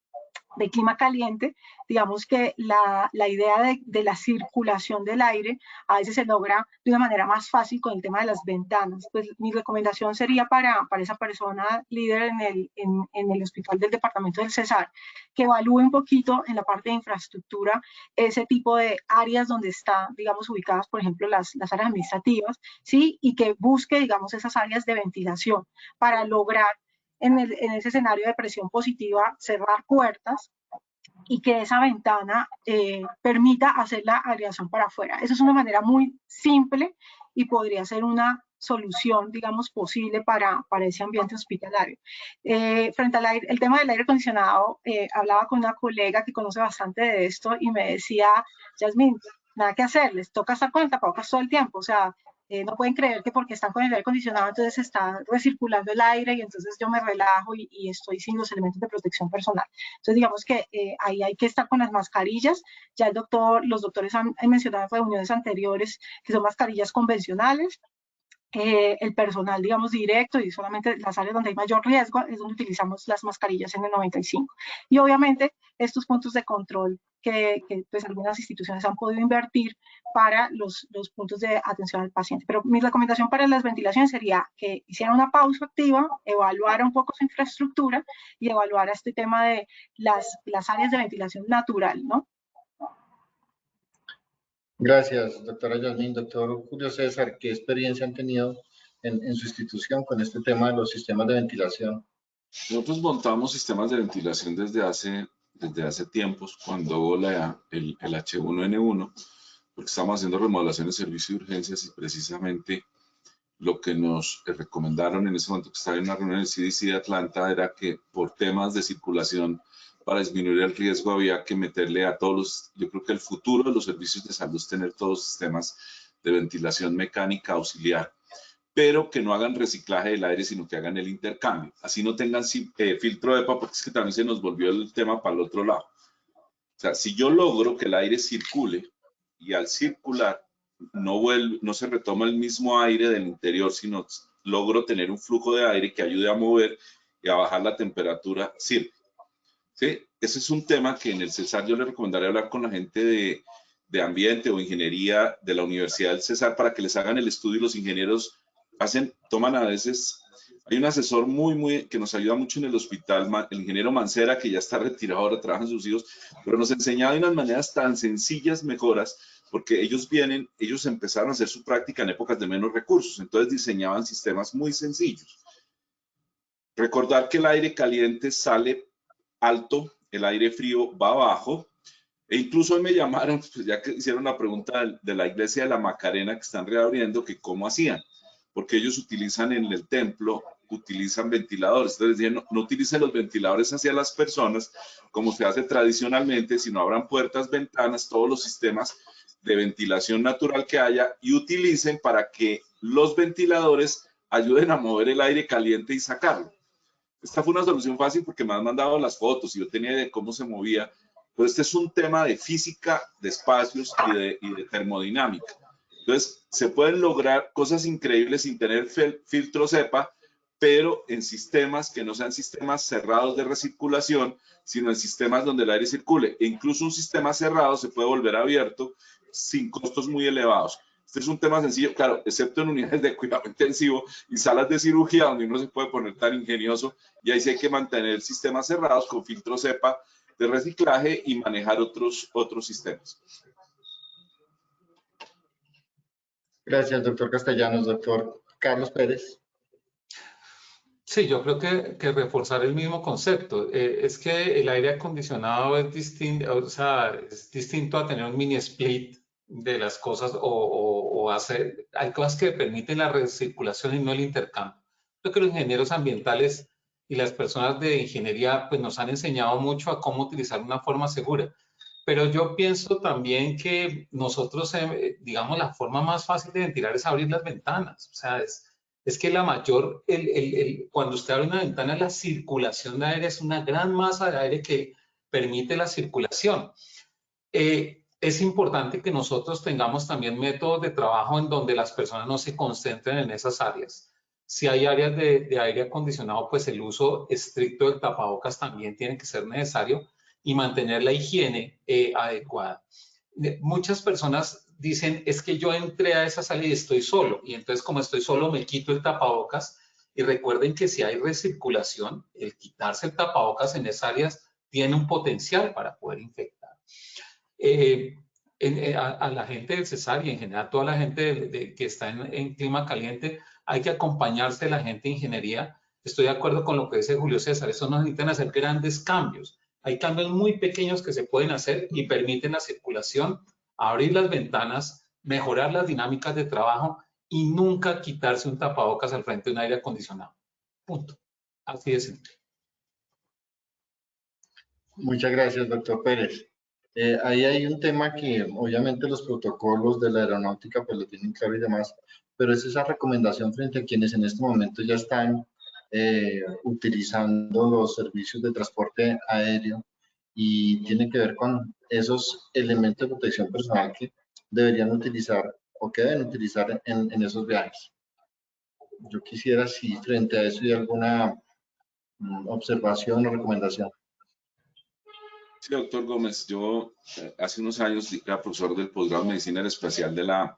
[SPEAKER 4] De clima caliente, digamos que la idea de la circulación del aire a veces se logra de una manera más fácil con el tema de las ventanas. Pues mi recomendación sería para esa persona líder en el hospital del departamento del Cesar, que evalúe un poquito en la parte de infraestructura ese tipo de áreas donde están, digamos, ubicadas, por ejemplo, las áreas administrativas, ¿sí? Y que busque, digamos, esas áreas de ventilación para lograr en ese escenario de presión positiva, cerrar puertas y que esa ventana permita hacer la aireación para afuera. Eso es una manera muy simple y podría ser una solución, digamos, posible para ese ambiente hospitalario. Frente al aire, el tema del aire acondicionado, hablaba con una colega que conoce bastante de esto y me decía, Yasmín, nada que hacer, les toca estar con el tapabocas todo el tiempo, o sea, no pueden creer que porque están con el aire acondicionado entonces está recirculando el aire y entonces yo me relajo y estoy sin los elementos de protección personal. Entonces digamos que ahí hay que estar con las mascarillas. Ya los doctores han mencionado en reuniones anteriores que son mascarillas convencionales. El personal, digamos, directo y solamente las áreas donde hay mayor riesgo es donde utilizamos las mascarillas N95. Y obviamente estos puntos de control que pues algunas instituciones han podido invertir para los puntos de atención al paciente. Pero mi recomendación para las ventilaciones sería que hicieran una pausa activa, evaluara un poco su infraestructura y evaluara este tema de las áreas de ventilación natural, ¿no?
[SPEAKER 3] Gracias, doctora Yasmín. Doctor Julio César, ¿qué experiencia han tenido en su institución con este tema de los sistemas de ventilación?
[SPEAKER 5] Nosotros montamos sistemas de ventilación desde hace tiempos, cuando hubo el H1N1, porque estamos haciendo remodelaciones de servicio de urgencias y precisamente lo que nos recomendaron en ese momento que estaba en una reunión del CDC de Atlanta era que por temas de circulación para disminuir el riesgo había que meterle a todos yo creo que el futuro de los servicios de salud es tener todos los sistemas de ventilación mecánica auxiliar, pero que no hagan reciclaje del aire, sino que hagan el intercambio. Así no tengan filtro de EPA, porque es que también se nos volvió el tema para el otro lado. O sea, si yo logro que el aire circule y al circular no se retoma el mismo aire del interior, sino logro tener un flujo de aire que ayude a mover y a bajar la temperatura, sirve. ¿Sí? Ese es un tema que en el Cesar yo le recomendaría hablar con la gente de ambiente o ingeniería de la Universidad del Cesar para que les hagan el estudio y los ingenieros toman a veces, hay un asesor que nos ayuda mucho en el hospital, el ingeniero Mancera, que ya está retirado, ahora trabajan sus hijos, pero nos enseñaba de unas maneras tan sencillas mejoras, porque ellos empezaron a hacer su práctica en épocas de menos recursos, entonces diseñaban sistemas muy sencillos. Recordar que el aire caliente sale alto, el aire frío va abajo, e incluso hoy me llamaron, pues ya que hicieron la pregunta de la iglesia de la Macarena que están reabriendo, que cómo hacían, porque ellos utilizan en el templo, utilizan ventiladores, entonces decían, no utilicen los ventiladores hacia las personas como se hace tradicionalmente, sino abran puertas, ventanas, todos los sistemas de ventilación natural que haya y utilicen para que los ventiladores ayuden a mover el aire caliente y sacarlo. Esta fue una solución fácil porque me han mandado las fotos y yo tenía idea de cómo se movía, pero este es un tema de física, de espacios y de termodinámica. Entonces, se pueden lograr cosas increíbles sin tener filtros EPA, pero en sistemas que no sean sistemas cerrados de recirculación, sino en sistemas donde el aire circule. E incluso un sistema cerrado se puede volver abierto sin costos muy elevados. Este es un tema sencillo, claro, excepto en unidades de cuidado intensivo y salas de cirugía donde uno se puede poner tan ingenioso y ahí sí hay que mantener sistemas cerrados con filtros EPA de reciclaje y manejar otros sistemas.
[SPEAKER 3] Gracias, doctor Castellanos. Doctor Carlos Pérez.
[SPEAKER 6] Sí, yo creo que reforzar el mismo concepto. Es que el aire acondicionado es distinto, o sea, es distinto a tener un mini split de las cosas o hacer, hay cosas que permiten la recirculación y no el intercambio. Creo que los ingenieros ambientales y las personas de ingeniería pues nos han enseñado mucho a cómo utilizar una forma segura. Pero yo pienso también que nosotros, digamos, la forma más fácil de ventilar es abrir las ventanas. O sea, es que la mayor, cuando usted abre una ventana, la circulación de aire es una gran masa de aire que permite la circulación. Es importante que nosotros tengamos también métodos de trabajo en donde las personas no se concentren en esas áreas. Si hay áreas de aire acondicionado, pues el uso estricto del tapabocas también tiene que ser necesario y mantener la higiene adecuada. Muchas personas dicen, es que yo entré a esa sala y estoy solo, y entonces como estoy solo me quito el tapabocas, y recuerden que si hay recirculación, el quitarse el tapabocas en esas áreas tiene un potencial para poder infectar. A la gente del CESAR y en general a toda la gente que está en clima caliente, hay que acompañarse de la gente de ingeniería. Estoy de acuerdo con lo que dice Julio César, eso no necesitan hacer grandes cambios. Hay cambios muy pequeños que se pueden hacer y permiten la circulación, abrir las ventanas, mejorar las dinámicas de trabajo y nunca quitarse un tapabocas al frente de un aire acondicionado. Punto. Así de simple.
[SPEAKER 3] Muchas gracias, doctor Pérez. Ahí hay un tema que obviamente los protocolos de la aeronáutica pues lo tienen claro y demás, pero es esa recomendación frente a quienes en este momento ya están utilizando los servicios de transporte aéreo y tiene que ver con esos elementos de protección personal que deberían utilizar o que deben utilizar en esos viajes. Yo quisiera si frente a eso hay alguna observación o recomendación.
[SPEAKER 5] Sí, doctor Gómez, yo hace unos años era profesor del posgrado de Medicina Aeroespacial de la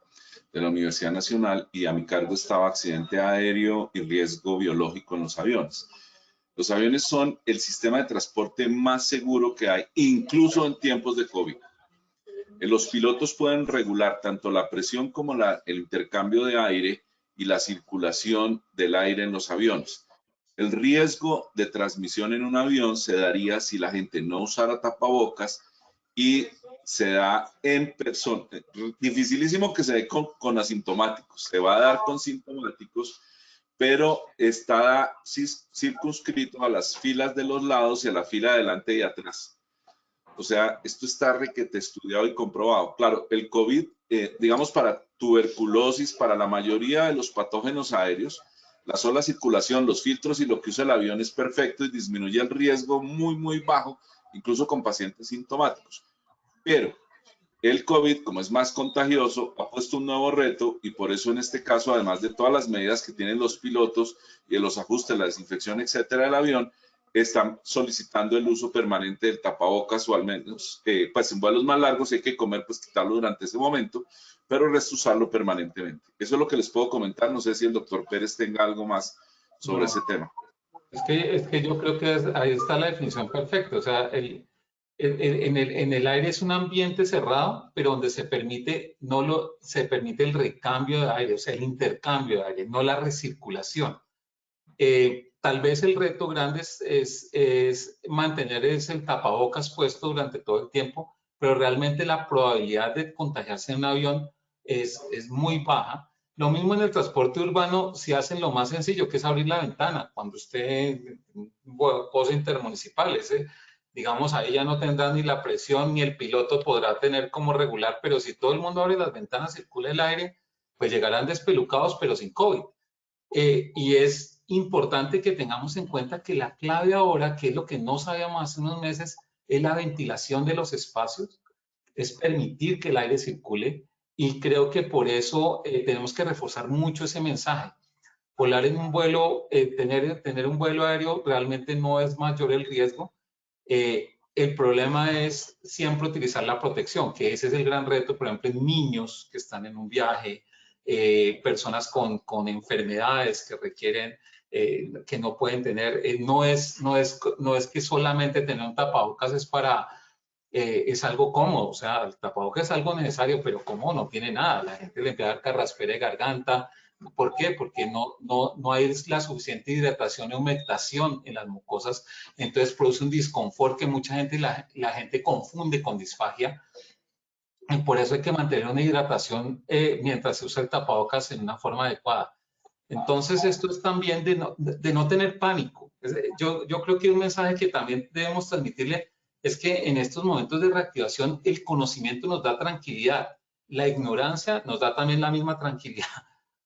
[SPEAKER 5] Universidad Nacional y a mi cargo estaba accidente aéreo y riesgo biológico en los aviones. Los aviones son el sistema de transporte más seguro que hay, incluso en tiempos de COVID. Los pilotos pueden regular tanto la presión como el intercambio de aire y la circulación del aire en los aviones. El riesgo de transmisión en un avión se daría si la gente no usara tapabocas y se da en persona. Dificilísimo que se dé con asintomáticos. Se va a dar con sintomáticos, pero está circunscrito a las filas de los lados y a la fila de adelante y atrás. O sea, esto está requete estudiado y comprobado. Claro, el COVID, digamos, para tuberculosis, para la mayoría de los patógenos aéreos, la sola circulación, los filtros y lo que usa el avión es perfecto y disminuye el riesgo muy, muy bajo, incluso con pacientes sintomáticos. Pero el COVID, como es más contagioso, ha puesto un nuevo reto y por eso en este caso, además de todas las medidas que tienen los pilotos y de los ajustes, la desinfección, etcétera, del avión, están solicitando el uso permanente del tapabocas o al menos, pues en vuelos más largos si hay que comer, pues quitarlo durante ese momento, pero el resto usarlo permanentemente. Eso es lo que les puedo comentar. No sé si el doctor Pérez tenga algo más sobre ese tema.
[SPEAKER 6] Es que yo creo que ahí está la definición perfecta. O sea, en el aire es un ambiente cerrado, pero donde se permite, se permite el recambio de aire, o sea, el intercambio de aire, no la recirculación. Tal vez el reto grande es mantener el tapabocas puesto durante todo el tiempo, pero realmente la probabilidad de contagiarse en un avión es muy baja. Lo mismo en el transporte urbano, si hacen lo más sencillo, que es abrir la ventana. Cuando usted, cosas intermunicipales, digamos, ahí ya no tendrá ni la presión, ni el piloto podrá tener como regular, pero si todo el mundo abre las ventanas, circula el aire, pues llegarán despelucados, pero sin COVID. Y es importante que tengamos en cuenta que la clave ahora, que es lo que no sabíamos hace unos meses, es la ventilación de los espacios, es permitir que el aire circule y creo que por eso tenemos que reforzar mucho ese mensaje. Volar en un vuelo, tener un vuelo aéreo realmente no es mayor el riesgo. El problema es siempre utilizar la protección, que ese es el gran reto, por ejemplo, en niños que están en un viaje, personas con enfermedades que requieren, que no pueden tener, no es que solamente tener un tapabocas es para es algo cómodo, o sea, el tapabocas es algo necesario, pero como no tiene nada, la gente le empieza a dar carraspera de garganta. ¿Por qué? Porque no hay la suficiente hidratación y humectación en las mucosas, entonces produce un disconfort que mucha gente, la gente confunde con disfagia. Y por eso hay que mantener una hidratación mientras se usa el tapabocas en una forma adecuada. Entonces, esto es también de no tener pánico. Yo creo que un mensaje que también debemos transmitirle es que en estos momentos de reactivación el conocimiento nos da tranquilidad, la ignorancia nos da también la misma tranquilidad,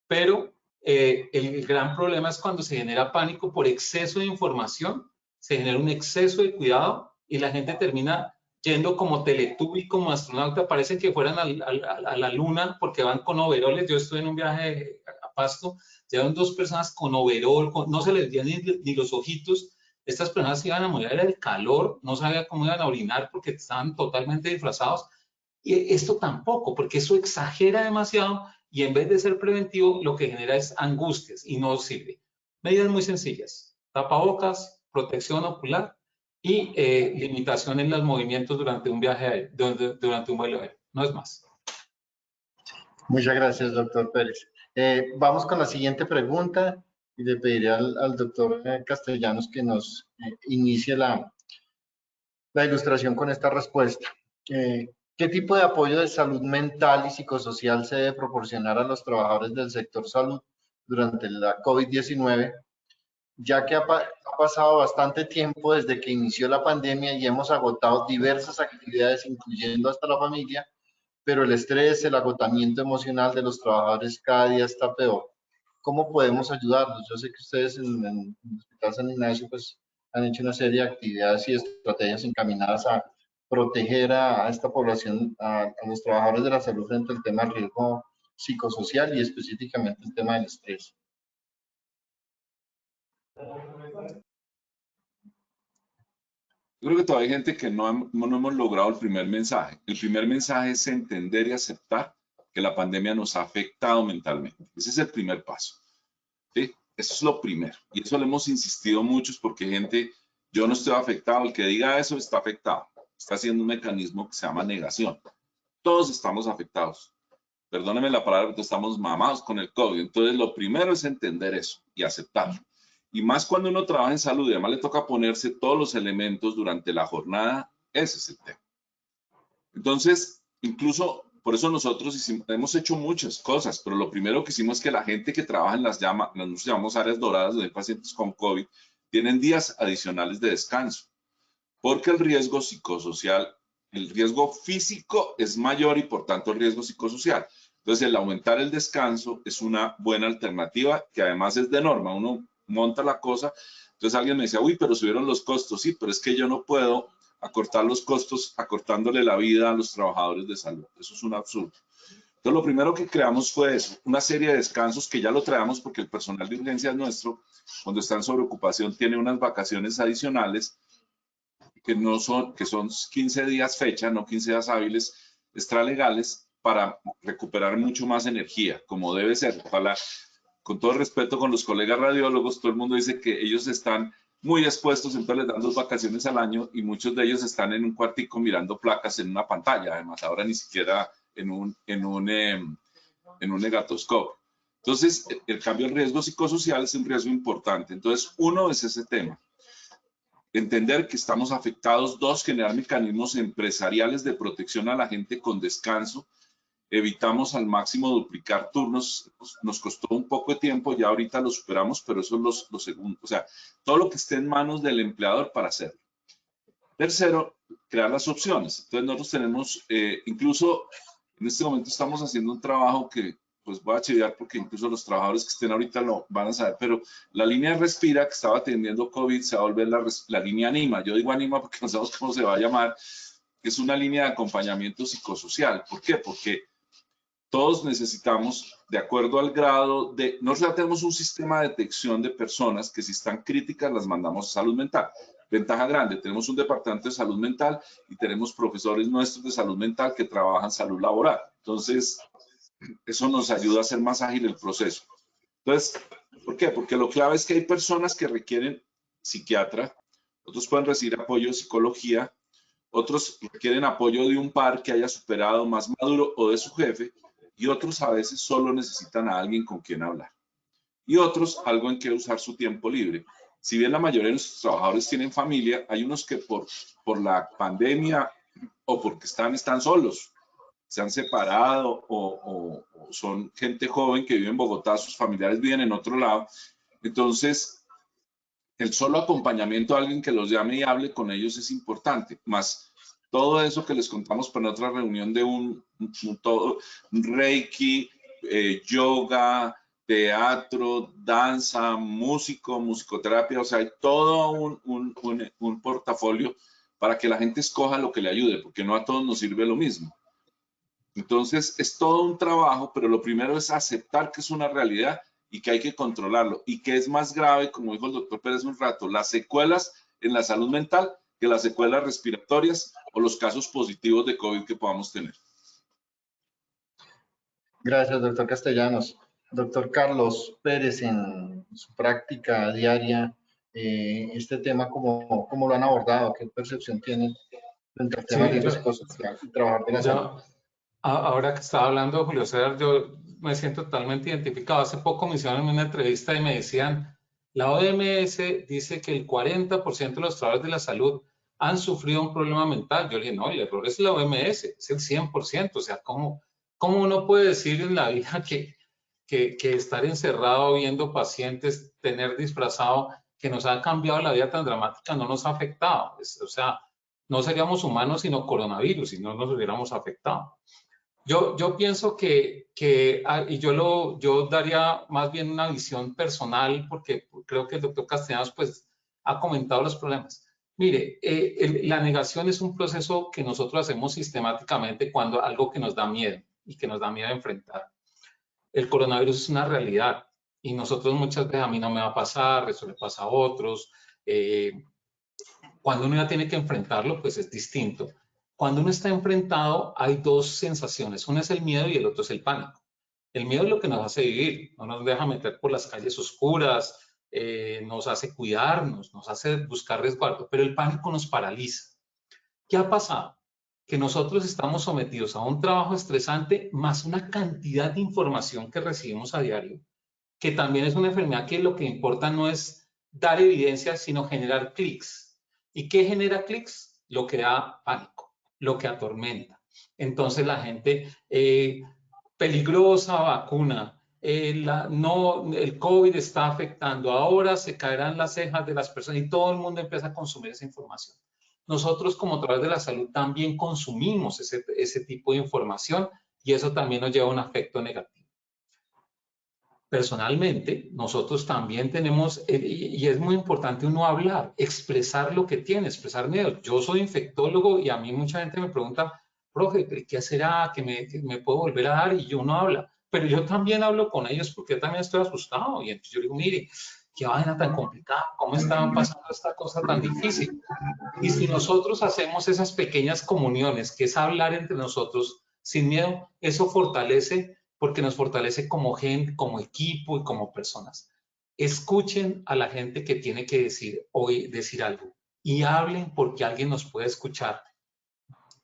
[SPEAKER 6] pero el gran problema es cuando se genera pánico por exceso de información, se genera un exceso de cuidado y la gente termina yendo como Teletubby, como astronauta, parecen que fueran a la luna porque van con overoles. Yo estuve en un viaje a Pasto, llevaron 2 personas con overol, no se les veían ni los ojitos. Estas personas iban a morir del calor, no sabían cómo iban a orinar porque estaban totalmente disfrazados. Y esto tampoco, porque eso exagera demasiado y en vez de ser preventivo, lo que genera es angustias y no sirve. Medidas muy sencillas: tapabocas, protección ocular y limitación en los movimientos durante un viaje aéreo, durante un vuelo aéreo. No es más.
[SPEAKER 3] Muchas gracias, doctor Pérez. Vamos con la siguiente pregunta y le pediré al doctor Castellanos que nos inicie la ilustración con esta respuesta. ¿Qué tipo de apoyo de salud mental y psicosocial se debe proporcionar a los trabajadores del sector salud durante la COVID-19? Ya que ha pasado bastante tiempo desde que inició la pandemia y hemos agotado diversas actividades, incluyendo hasta la familia, pero el estrés, el agotamiento emocional de los trabajadores cada día está peor. ¿Cómo podemos ayudarlos? Yo sé que ustedes en el Hospital San Ignacio pues, han hecho una serie de actividades y estrategias encaminadas a proteger a esta población, a los trabajadores de la salud frente al tema del riesgo psicosocial y específicamente el tema del estrés.
[SPEAKER 5] Yo creo que todavía hay gente que no hemos logrado el primer mensaje. El primer mensaje es entender y aceptar que la pandemia nos ha afectado mentalmente. Ese es el primer paso. ¿Sí? Eso es lo primero. Y eso lo hemos insistido muchos porque gente, yo no estoy afectado, el que diga eso está afectado. Está haciendo un mecanismo que se llama negación. Todos estamos afectados. Perdónenme la palabra, pero estamos mamados con el COVID. Entonces, lo primero es entender eso y aceptarlo. Y más cuando uno trabaja en salud y además le toca ponerse todos los elementos durante la jornada, ese es el tema. Entonces, incluso por eso nosotros hemos hecho muchas cosas, pero lo primero que hicimos es que la gente que trabaja en las llamamos áreas doradas, donde hay pacientes con COVID, tienen días adicionales de descanso, porque el riesgo psicosocial, el riesgo físico es mayor y por tanto el riesgo psicosocial. Entonces, el aumentar el descanso es una buena alternativa que además es de norma. Uno monta la cosa. Entonces alguien me decía, uy, pero subieron los costos. Sí, pero es que yo no puedo acortar los costos acortándole la vida a los trabajadores de salud. Eso es un absurdo. Entonces lo primero que creamos fue eso, una serie de descansos que ya lo traemos porque el personal de urgencias nuestro, cuando está en sobreocupación, tiene unas vacaciones adicionales que son 15 días fecha, no 15 días hábiles extralegales, para recuperar mucho más energía, como debe ser. Ojalá, con todo el respeto con los colegas radiólogos, todo el mundo dice que ellos están muy expuestos, entonces les dan 2 vacaciones al año y muchos de ellos están en un cuartico mirando placas en una pantalla, además ahora ni siquiera en un negatoscopio. Entonces, el cambio del riesgo psicosocial es un riesgo importante. Entonces, uno es ese tema. Entender que estamos afectados. 2, generar mecanismos empresariales de protección a la gente con descanso. Evitamos al máximo duplicar turnos. Nos costó un poco de tiempo, ya ahorita lo superamos, pero eso es lo segundo. O sea, todo lo que esté en manos del empleador para hacerlo. Tercero, crear las opciones. Entonces nosotros tenemos, incluso en este momento estamos haciendo un trabajo que pues voy a chiviar porque incluso los trabajadores que estén ahorita lo van a saber, pero la línea Respira que estaba atendiendo COVID se va a volver la línea Anima. Yo digo Anima porque no sabemos cómo se va a llamar, que es una línea de acompañamiento psicosocial. ¿Por qué? Porque todos necesitamos, de acuerdo al grado de... Nosotros tenemos un sistema de detección de personas que si están críticas las mandamos a salud mental. Ventaja grande, tenemos un departamento de salud mental y tenemos profesores nuestros de salud mental que trabajan salud laboral. Entonces, eso nos ayuda a hacer más ágil el proceso. Entonces, ¿por qué? Porque lo clave es que hay personas que requieren psiquiatra, otros pueden recibir apoyo de psicología, otros requieren apoyo de un par que haya superado más maduro o de su jefe, y otros a veces solo necesitan a alguien con quien hablar. Y otros algo en que usar su tiempo libre. Si bien la mayoría de nuestros trabajadores tienen familia, hay unos que por la pandemia o porque están solos, se han separado o son gente joven que vive en Bogotá, sus familiares viven en otro lado. Entonces, el solo acompañamiento a alguien que los llame y hable con ellos es importante, más todo eso que les contamos para otra reunión de un Reiki, yoga, teatro, danza, musicoterapia, o sea, hay todo un portafolio para que la gente escoja lo que le ayude, porque no a todos nos sirve lo mismo. Entonces, es todo un trabajo, pero lo primero es aceptar que es una realidad y que hay que controlarlo, y que es más grave, como dijo el doctor Pérez un rato, las secuelas en la salud mental que las secuelas respiratorias o los casos positivos de COVID que podamos tener.
[SPEAKER 3] Gracias, doctor Castellanos. Doctor Carlos Pérez, en su práctica diaria, este tema, ¿cómo lo han abordado? ¿Qué percepción tienen frente al tema de riesgo psicosocial y trabajar de la salud?
[SPEAKER 6] Ahora que estaba hablando Julio César, yo me siento totalmente identificado. Hace poco me hicieron una entrevista y me decían, la OMS dice que el 40% de los trabajadores de la salud han sufrido un problema mental. Yo le dije, no, el error es la OMS, es el 100%. O sea, ¿cómo uno puede decir en la vida que estar encerrado viendo pacientes, tener disfrazado, que nos ha cambiado la vida tan dramática, no nos ha afectado? O sea, no seríamos humanos sino coronavirus y no nos hubiéramos afectado. Yo pienso y yo daría más bien una visión personal, porque creo que el doctor Castellanos pues ha comentado los problemas. Mire, la negación es un proceso que nosotros hacemos sistemáticamente cuando algo que nos da miedo y que nos da miedo enfrentar. El coronavirus es una realidad y nosotros muchas veces, a mí no me va a pasar, eso le pasa a otros. Cuando uno ya tiene que enfrentarlo, pues es distinto. Cuando uno está enfrentado, hay dos sensaciones. Una es el miedo y el otro es el pánico. El miedo es lo que nos hace vivir, no nos deja meter por las calles oscuras, nos hace cuidarnos, nos hace buscar resguardo, pero el pánico nos paraliza. ¿Qué ha pasado? Que nosotros estamos sometidos a un trabajo estresante más una cantidad de información que recibimos a diario, que también es una enfermedad que lo que importa no es dar evidencia, sino generar clics. ¿Y qué genera clics? Lo que da pánico, lo que atormenta. Entonces la gente, peligrosa vacuna, el COVID está afectando, ahora se caerán las cejas de las personas y todo el mundo empieza a consumir esa información. Nosotros como trabajadores de la salud también consumimos ese tipo de información y eso también nos lleva a un afecto negativo. Personalmente, nosotros también tenemos, y es muy importante uno hablar, expresar lo que tiene, expresar miedo. Yo soy infectólogo y a mí mucha gente me pregunta, profe, ¿qué será? ¿Que me puedo volver a dar? Y yo no hablo. Pero yo también hablo con ellos porque yo también estoy asustado. Y entonces yo digo, mire, qué vaina tan complicada, ¿cómo estaban pasando esta cosa tan difícil? Y si nosotros hacemos esas pequeñas comuniones, que es hablar entre nosotros sin miedo, eso fortalece, porque nos fortalece como gente, como equipo y como personas. Escuchen a la gente que tiene que decir algo y hablen porque alguien nos puede escuchar.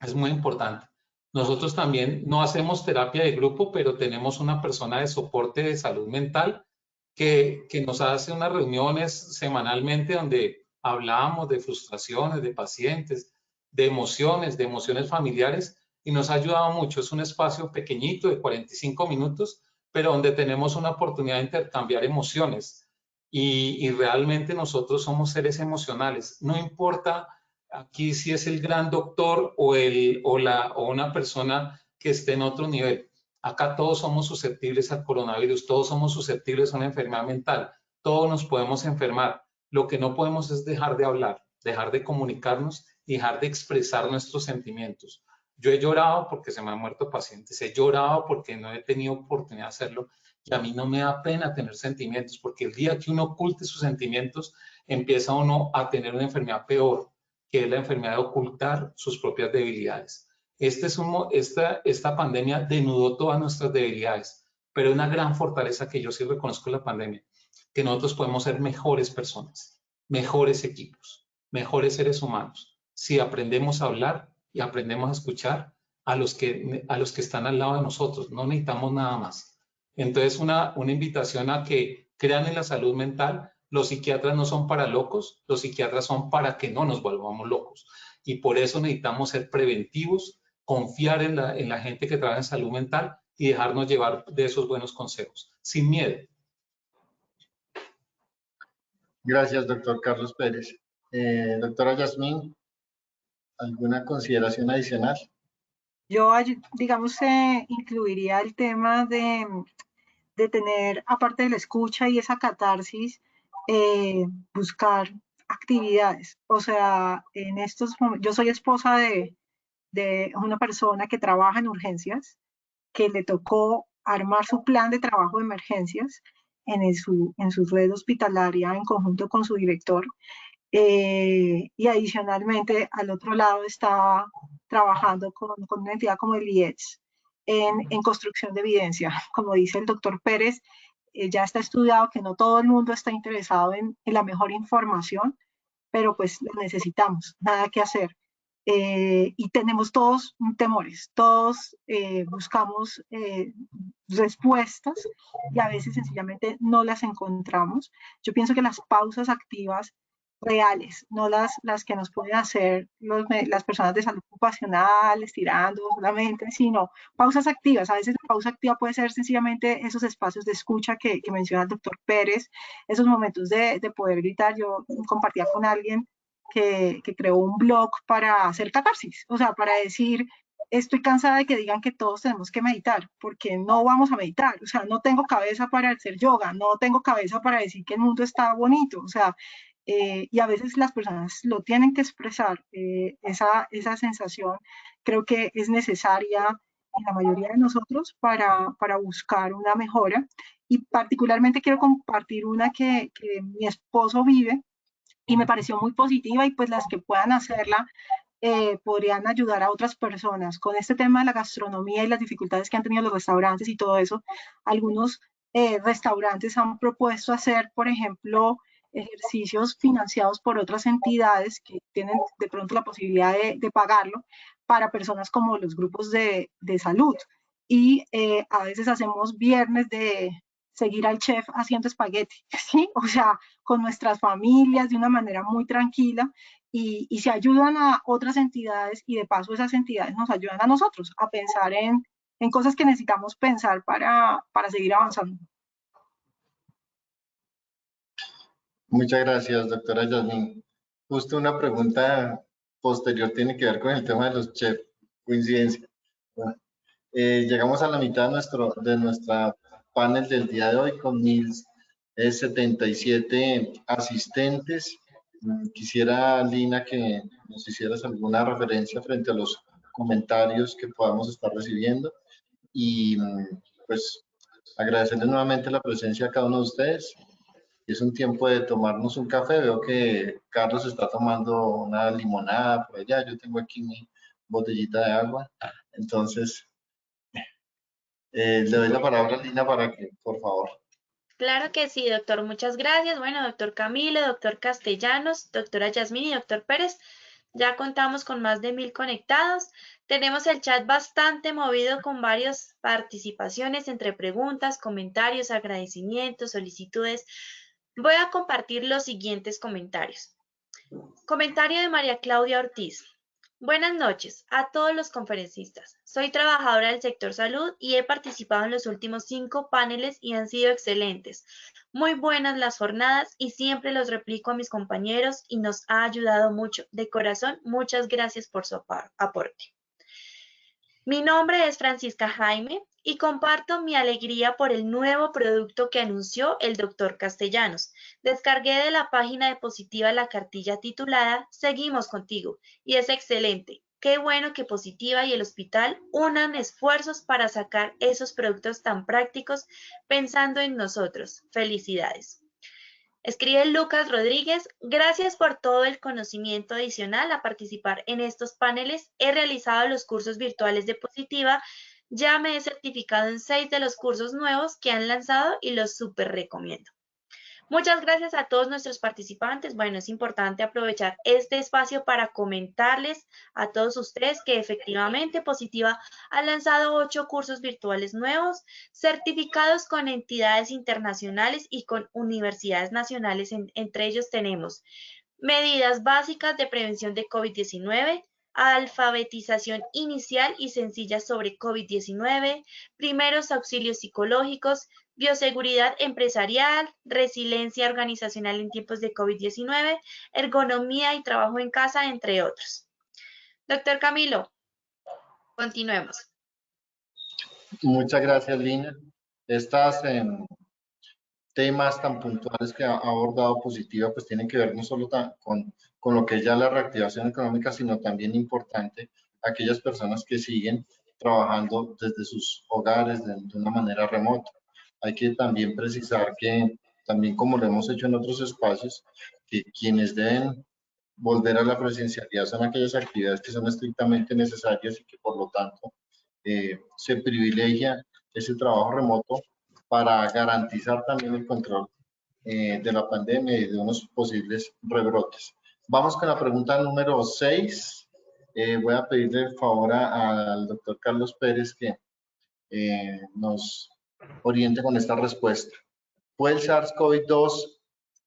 [SPEAKER 6] Es muy importante. Nosotros también no hacemos terapia de grupo, pero tenemos una persona de soporte de salud mental que nos hace unas reuniones semanalmente donde hablamos de frustraciones, de pacientes, de emociones familiares y nos ha ayudado mucho. Es un espacio pequeñito de 45 minutos, pero donde tenemos una oportunidad de intercambiar emociones y realmente nosotros somos seres emocionales. No importa aquí si es el gran doctor o una persona que esté en otro nivel. Acá todos somos susceptibles al coronavirus, todos somos susceptibles a una enfermedad mental, todos nos podemos enfermar. Lo que no podemos es dejar de hablar, dejar de comunicarnos y dejar de expresar nuestros sentimientos. Yo he llorado porque se me han muerto pacientes, he llorado porque no he tenido oportunidad de hacerlo y a mí no me da pena tener sentimientos porque el día que uno oculte sus sentimientos empieza uno a tener una enfermedad peor, que es la enfermedad de ocultar sus propias debilidades. Esta pandemia denudó todas nuestras debilidades, pero una gran fortaleza que yo sí reconozco en la pandemia, que nosotros podemos ser mejores personas, mejores equipos, mejores seres humanos, si aprendemos a hablar y aprendemos a escuchar a los que están al lado de nosotros. No necesitamos nada más. Entonces, una invitación a que crean en la salud mental. Los psiquiatras no son para locos, los psiquiatras son para que no nos volvamos locos. Y por eso necesitamos ser preventivos, confiar en la gente que trabaja en salud mental y dejarnos llevar de esos buenos consejos, sin miedo.
[SPEAKER 3] Gracias, doctor Carlos Pérez. Doctora Yasmín, ¿alguna consideración adicional?
[SPEAKER 4] Yo, digamos, incluiría el tema de tener, aparte de la escucha y esa catarsis, buscar actividades. O sea, en estos momentos, yo soy esposa de una persona que trabaja en urgencias, que le tocó armar su plan de trabajo de emergencias en su red hospitalaria en conjunto con su director. Y adicionalmente, al otro lado, está trabajando con una entidad como el IES en construcción de evidencia. Como dice el doctor Pérez, ya está estudiado que no todo el mundo está interesado en la mejor información, pero pues lo necesitamos, nada que hacer. Y tenemos todos temores, todos buscamos respuestas y a veces sencillamente no las encontramos. Yo pienso que las pausas activas reales, no las que nos pueden hacer las personas de salud ocupacional, estirando solamente, sino pausas activas. A veces la pausa activa puede ser sencillamente esos espacios de escucha que menciona el doctor Pérez, esos momentos de poder gritar. Yo compartía con alguien que creó un blog para hacer catarsis, o sea, para decir, estoy cansada de que digan que todos tenemos que meditar, porque no vamos a meditar, o sea, no tengo cabeza para hacer yoga, no tengo cabeza para decir que el mundo está bonito, o sea, y a veces las personas lo tienen que expresar, esa sensación creo que es necesaria en la mayoría de nosotros para buscar una mejora, y particularmente quiero compartir una que mi esposo vive, y me pareció muy positiva, y pues las que puedan hacerla podrían ayudar a otras personas. Con este tema de la gastronomía y las dificultades que han tenido los restaurantes y todo eso, algunos restaurantes han propuesto hacer, por ejemplo, ejercicios financiados por otras entidades que tienen de pronto la posibilidad de pagarlo para personas como los grupos de salud. Y a veces hacemos viernes de seguir al chef haciendo espagueti, ¿sí? O sea, con nuestras familias de una manera muy tranquila, y se ayudan a otras entidades, y de paso esas entidades nos ayudan a nosotros a pensar en cosas que necesitamos pensar para seguir avanzando.
[SPEAKER 3] Muchas gracias, doctora Yasmín. Justo una pregunta posterior tiene que ver con el tema de los chefs. Coincidencia. Bueno, llegamos a la mitad de nuestra panel del día de hoy con 1077 asistentes. Quisiera, Lina, que nos hicieras alguna referencia frente a los comentarios que podamos estar recibiendo, y pues agradecerles nuevamente la presencia a cada uno de ustedes. Es un tiempo de tomarnos un café. Veo que Carlos está tomando una limonada por allá. Yo tengo aquí mi botellita de agua. Entonces, le doy la palabra a Lina para que, por favor.
[SPEAKER 2] Claro que sí, doctor. Muchas gracias. Bueno, doctor Camilo, doctor Castellanos, doctora Yasmín y doctor Pérez. Ya contamos con más de 1000 conectados. Tenemos el chat bastante movido con varias participaciones entre preguntas, comentarios, agradecimientos, solicitudes. Voy a compartir los siguientes comentarios. Comentario de María Claudia Ortiz. Buenas noches a todos los conferencistas. Soy trabajadora del sector salud y he participado en los últimos 5 paneles y han sido excelentes. Muy buenas las jornadas y siempre los replico a mis compañeros y nos ha ayudado mucho. De corazón, muchas gracias por su aporte. Mi nombre es Francisca Jaime y comparto mi alegría por el nuevo producto que anunció el doctor Castellanos. Descargué de la página de Positiva la cartilla titulada Seguimos contigo y es excelente. Qué bueno que Positiva y el hospital unan esfuerzos para sacar esos productos tan prácticos pensando en nosotros. Felicidades. Escribe Lucas Rodríguez, gracias por todo el conocimiento adicional a participar en estos paneles. He realizado los cursos virtuales de Positiva, ya me he certificado en 6 de los cursos nuevos que han lanzado y los súper recomiendo. Muchas gracias a todos nuestros participantes. Bueno, es importante aprovechar este espacio para comentarles a todos ustedes que efectivamente Positiva ha lanzado 8 cursos virtuales nuevos, certificados con entidades internacionales y con universidades nacionales. Entre ellos tenemos medidas básicas de prevención de COVID-19, alfabetización inicial y sencilla sobre COVID-19, primeros auxilios psicológicos, bioseguridad empresarial, resiliencia organizacional en tiempos de COVID-19, ergonomía y trabajo en casa, entre otros. Doctor Camilo, continuemos.
[SPEAKER 3] Muchas gracias, Lina. Estas temas tan puntuales que ha abordado Positiva, pues tienen que ver no solo con lo que es ya la reactivación económica, sino también importante aquellas personas que siguen trabajando desde sus hogares de una manera remota. Hay que también precisar que, también como lo hemos hecho en otros espacios, que quienes deben volver a la presencialidad son aquellas actividades que son estrictamente necesarias y que por lo tanto se privilegia ese trabajo remoto para garantizar también el control de la pandemia y de unos posibles rebrotes. Vamos con la pregunta número 6. Voy a pedirle el favor al doctor Carlos Pérez que nos oriente con esta respuesta. ¿Puede el SARS-CoV-2,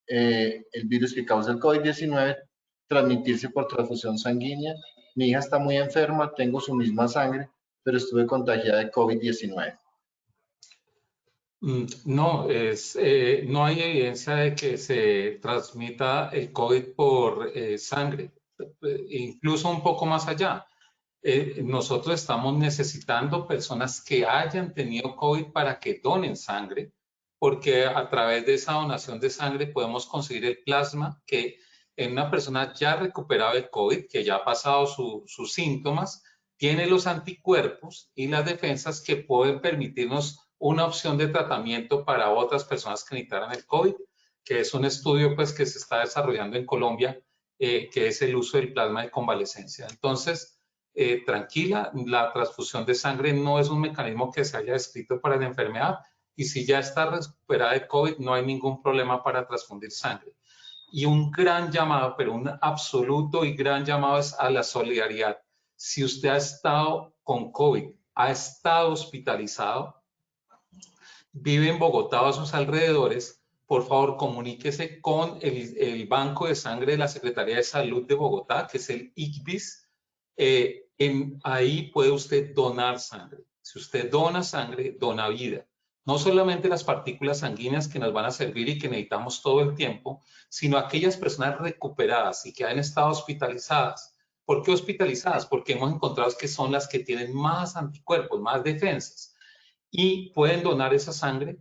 [SPEAKER 3] el virus que causa el COVID-19, transmitirse por transfusión sanguínea? Mi hija está muy enferma, tengo su misma sangre, pero estuve contagiada de COVID-19.
[SPEAKER 6] No, no hay evidencia de que se transmita el COVID por sangre, incluso un poco más allá. Nosotros estamos necesitando personas que hayan tenido COVID para que donen sangre, porque a través de esa donación de sangre podemos conseguir el plasma que en una persona ya recuperada de COVID, que ya ha pasado sus síntomas, tiene los anticuerpos y las defensas que pueden permitirnos una opción de tratamiento para otras personas que necesitaran el COVID, que es un estudio pues que se está desarrollando en Colombia, que es el uso del plasma de convalescencia. Entonces, tranquila, la transfusión de sangre no es un mecanismo que se haya descrito para la enfermedad y si ya está recuperada de COVID no hay ningún problema para transfundir sangre. Y un gran llamado, pero un absoluto y gran llamado es a la solidaridad. Si usted ha estado con COVID, ha estado hospitalizado, vive en Bogotá o a sus alrededores, por favor comuníquese con el Banco de Sangre de la Secretaría de Salud de Bogotá, que es el ICBIS. Ahí puede usted donar sangre. Si usted dona sangre, dona vida. No solamente las partículas sanguíneas que nos van a servir y que necesitamos todo el tiempo, sino aquellas personas recuperadas y que han estado hospitalizadas. ¿Por qué hospitalizadas? Porque hemos encontrado que son las que tienen más anticuerpos, más defensas. Y pueden donar esa sangre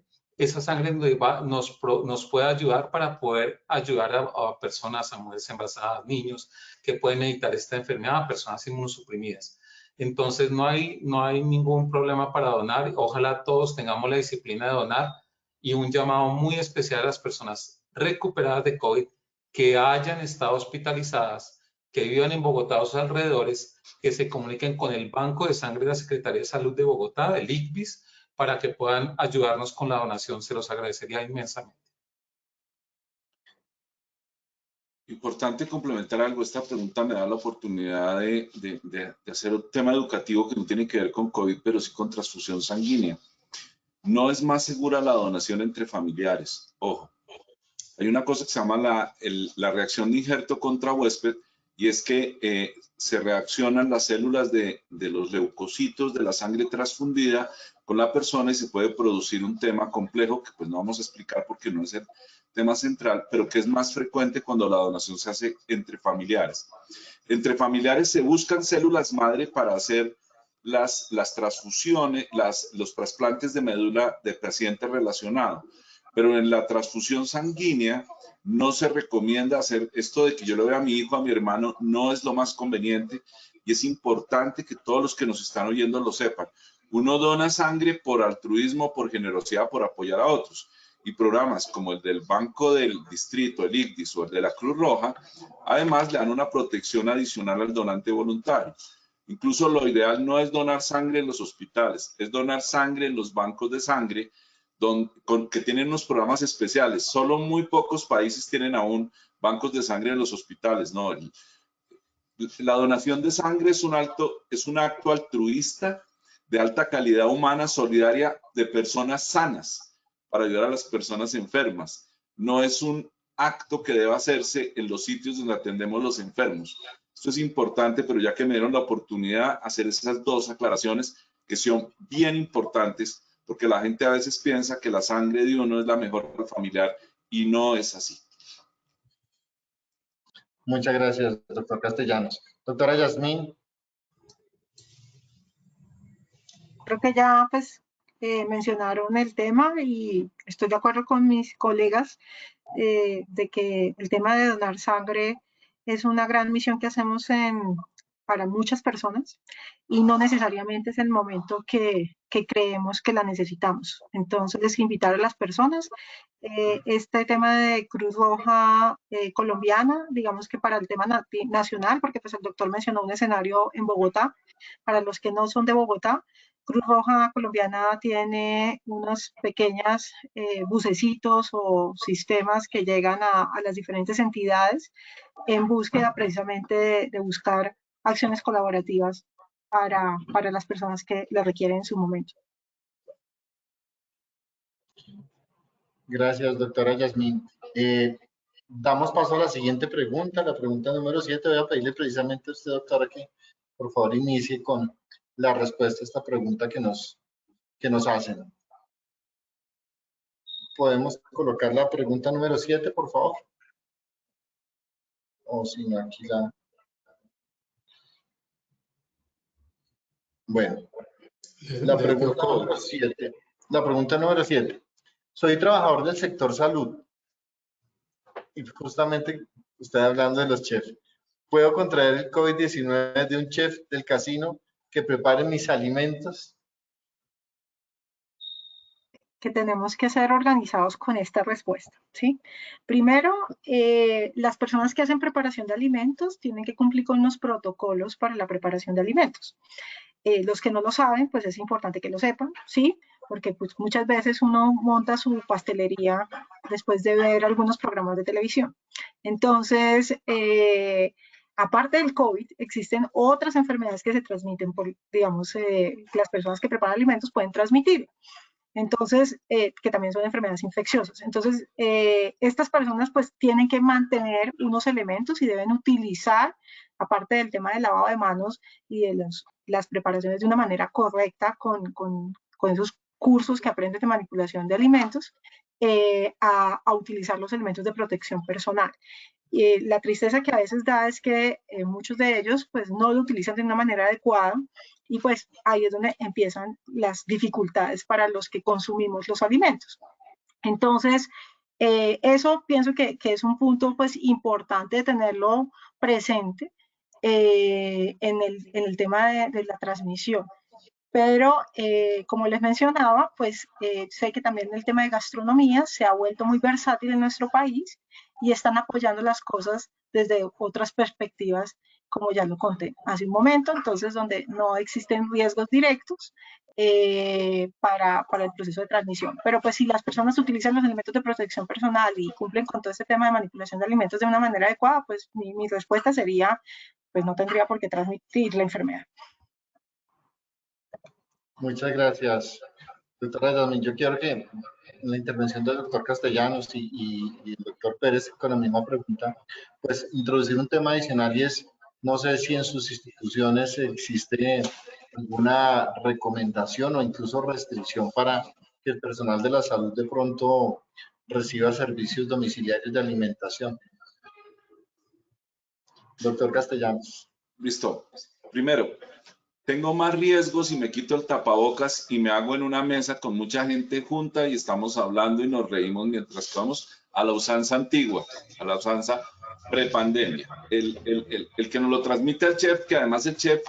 [SPEAKER 6] nos puede ayudar para poder ayudar a personas, a mujeres embarazadas, niños que pueden necesitar esta enfermedad, personas inmunosuprimidas. Entonces no hay ningún problema para donar. Ojalá todos tengamos la disciplina de donar y un llamado muy especial a las personas recuperadas de COVID que hayan estado hospitalizadas, que vivan en Bogotá o sus alrededores, que se comuniquen con el Banco de Sangre de la Secretaría de Salud de Bogotá, el ICBIS, para que puedan ayudarnos con la donación. Se los agradecería inmensamente.
[SPEAKER 5] Importante complementar algo. Esta pregunta me da la oportunidad de hacer un tema educativo que no tiene que ver con COVID, pero sí con transfusión sanguínea. No es más segura la donación entre familiares. Ojo, hay una cosa que se llama la reacción de injerto contra huésped, y es que se reaccionan las células de los leucocitos de la sangre transfundida con la persona y se puede producir un tema complejo que pues no vamos a explicar porque no es el tema central, pero que es más frecuente cuando la donación se hace entre familiares. Entre familiares se buscan células madre para hacer las transfusiones, los trasplantes de médula de paciente relacionado, pero en la transfusión sanguínea no se recomienda hacer esto de que yo le vea a mi hijo, a mi hermano, no es lo más conveniente y es importante que todos los que nos están oyendo lo sepan. Uno dona sangre por altruismo, por generosidad, por apoyar a otros. Y programas como el del Banco del Distrito, el ICDIS o el de la Cruz Roja, además le dan una protección adicional al donante voluntario. Incluso lo ideal no es donar sangre en los hospitales, es donar sangre en los bancos de sangre, que tienen unos programas especiales. Solo muy pocos países tienen aún bancos de sangre en los hospitales. No, la donación de sangre es un acto altruista de alta calidad humana, solidaria, de personas sanas, para ayudar a las personas enfermas. No es un acto que deba hacerse en los sitios donde atendemos los enfermos. Esto es importante, pero ya que me dieron la oportunidad de hacer esas dos aclaraciones que son bien importantes, porque la gente a veces piensa que la sangre de uno es la mejor familiar y no es así.
[SPEAKER 3] Muchas gracias, doctor Castellanos. Doctora Yasmín.
[SPEAKER 4] Creo que ya pues mencionaron el tema y estoy de acuerdo con mis colegas de que el tema de donar sangre es una gran misión que hacemos para muchas personas y no necesariamente es el momento que creemos que la necesitamos. Entonces, invitar a las personas, este tema de Cruz Roja colombiana, digamos que para el tema nacional, porque pues el doctor mencionó un escenario en Bogotá, para los que no son de Bogotá, Cruz Roja colombiana tiene unos pequeños bucecitos o sistemas que llegan a las diferentes entidades en búsqueda precisamente de buscar acciones colaborativas para las personas que lo requieren en su momento.
[SPEAKER 3] Gracias, doctora Yasmín. Damos paso a la siguiente pregunta, la pregunta número 7. Voy a pedirle precisamente a usted, doctora, que por favor inicie con la respuesta a esta pregunta que nos hacen. ¿Podemos colocar la pregunta número 7, por favor? O si no, aquí la... Bueno, la pregunta número 7. Soy trabajador del sector salud y justamente usted hablando de los chefs. ¿Puedo contraer el COVID-19 de un chef del casino que prepare mis alimentos?
[SPEAKER 4] Que tenemos que ser organizados con esta respuesta, ¿sí? Primero, las personas que hacen preparación de alimentos tienen que cumplir con los protocolos para la preparación de alimentos. Los que no lo saben, pues es importante que lo sepan, ¿sí? Porque pues, muchas veces uno monta su pastelería después de ver algunos programas de televisión. Entonces, aparte del COVID, existen otras enfermedades que se transmiten por, digamos, las personas que preparan alimentos pueden transmitir. Entonces, que también son enfermedades infecciosas. Entonces, estas personas pues tienen que mantener unos elementos y deben utilizar, aparte del tema del lavado de manos y de las preparaciones de una manera correcta con esos cursos que aprenden de manipulación de alimentos, a utilizar los elementos de protección personal. La tristeza que a veces da es que muchos de ellos pues no lo utilizan de una manera adecuada y pues ahí es donde empiezan las dificultades para los que consumimos los alimentos. Entonces, eso pienso que es un punto pues importante de tenerlo presente en el tema de la transmisión. Pero, como les mencionaba, pues sé que también el tema de gastronomía se ha vuelto muy versátil en nuestro país y están apoyando las cosas desde otras perspectivas, como ya lo conté hace un momento, entonces donde no existen riesgos directos para el proceso de transmisión. Pero pues si las personas utilizan los elementos de protección personal y cumplen con todo este tema de manipulación de alimentos de una manera adecuada, pues mi respuesta sería, pues no tendría por qué transmitir la enfermedad.
[SPEAKER 3] Muchas gracias, doctora Yasmín. Yo quiero que en la intervención del doctor Castellanos y el doctor Pérez con la misma pregunta, pues introducir un tema adicional y es, no sé si en sus instituciones existe alguna recomendación o incluso restricción para que el personal de la salud de pronto reciba servicios domiciliarios de alimentación. Doctor Castellanos.
[SPEAKER 5] Listo. Primero, tengo más riesgos si me quito el tapabocas y me hago en una mesa con mucha gente junta y estamos hablando y nos reímos mientras vamos a la usanza antigua, a la usanza prepandemia. El que nos lo transmite al chef, que además el chef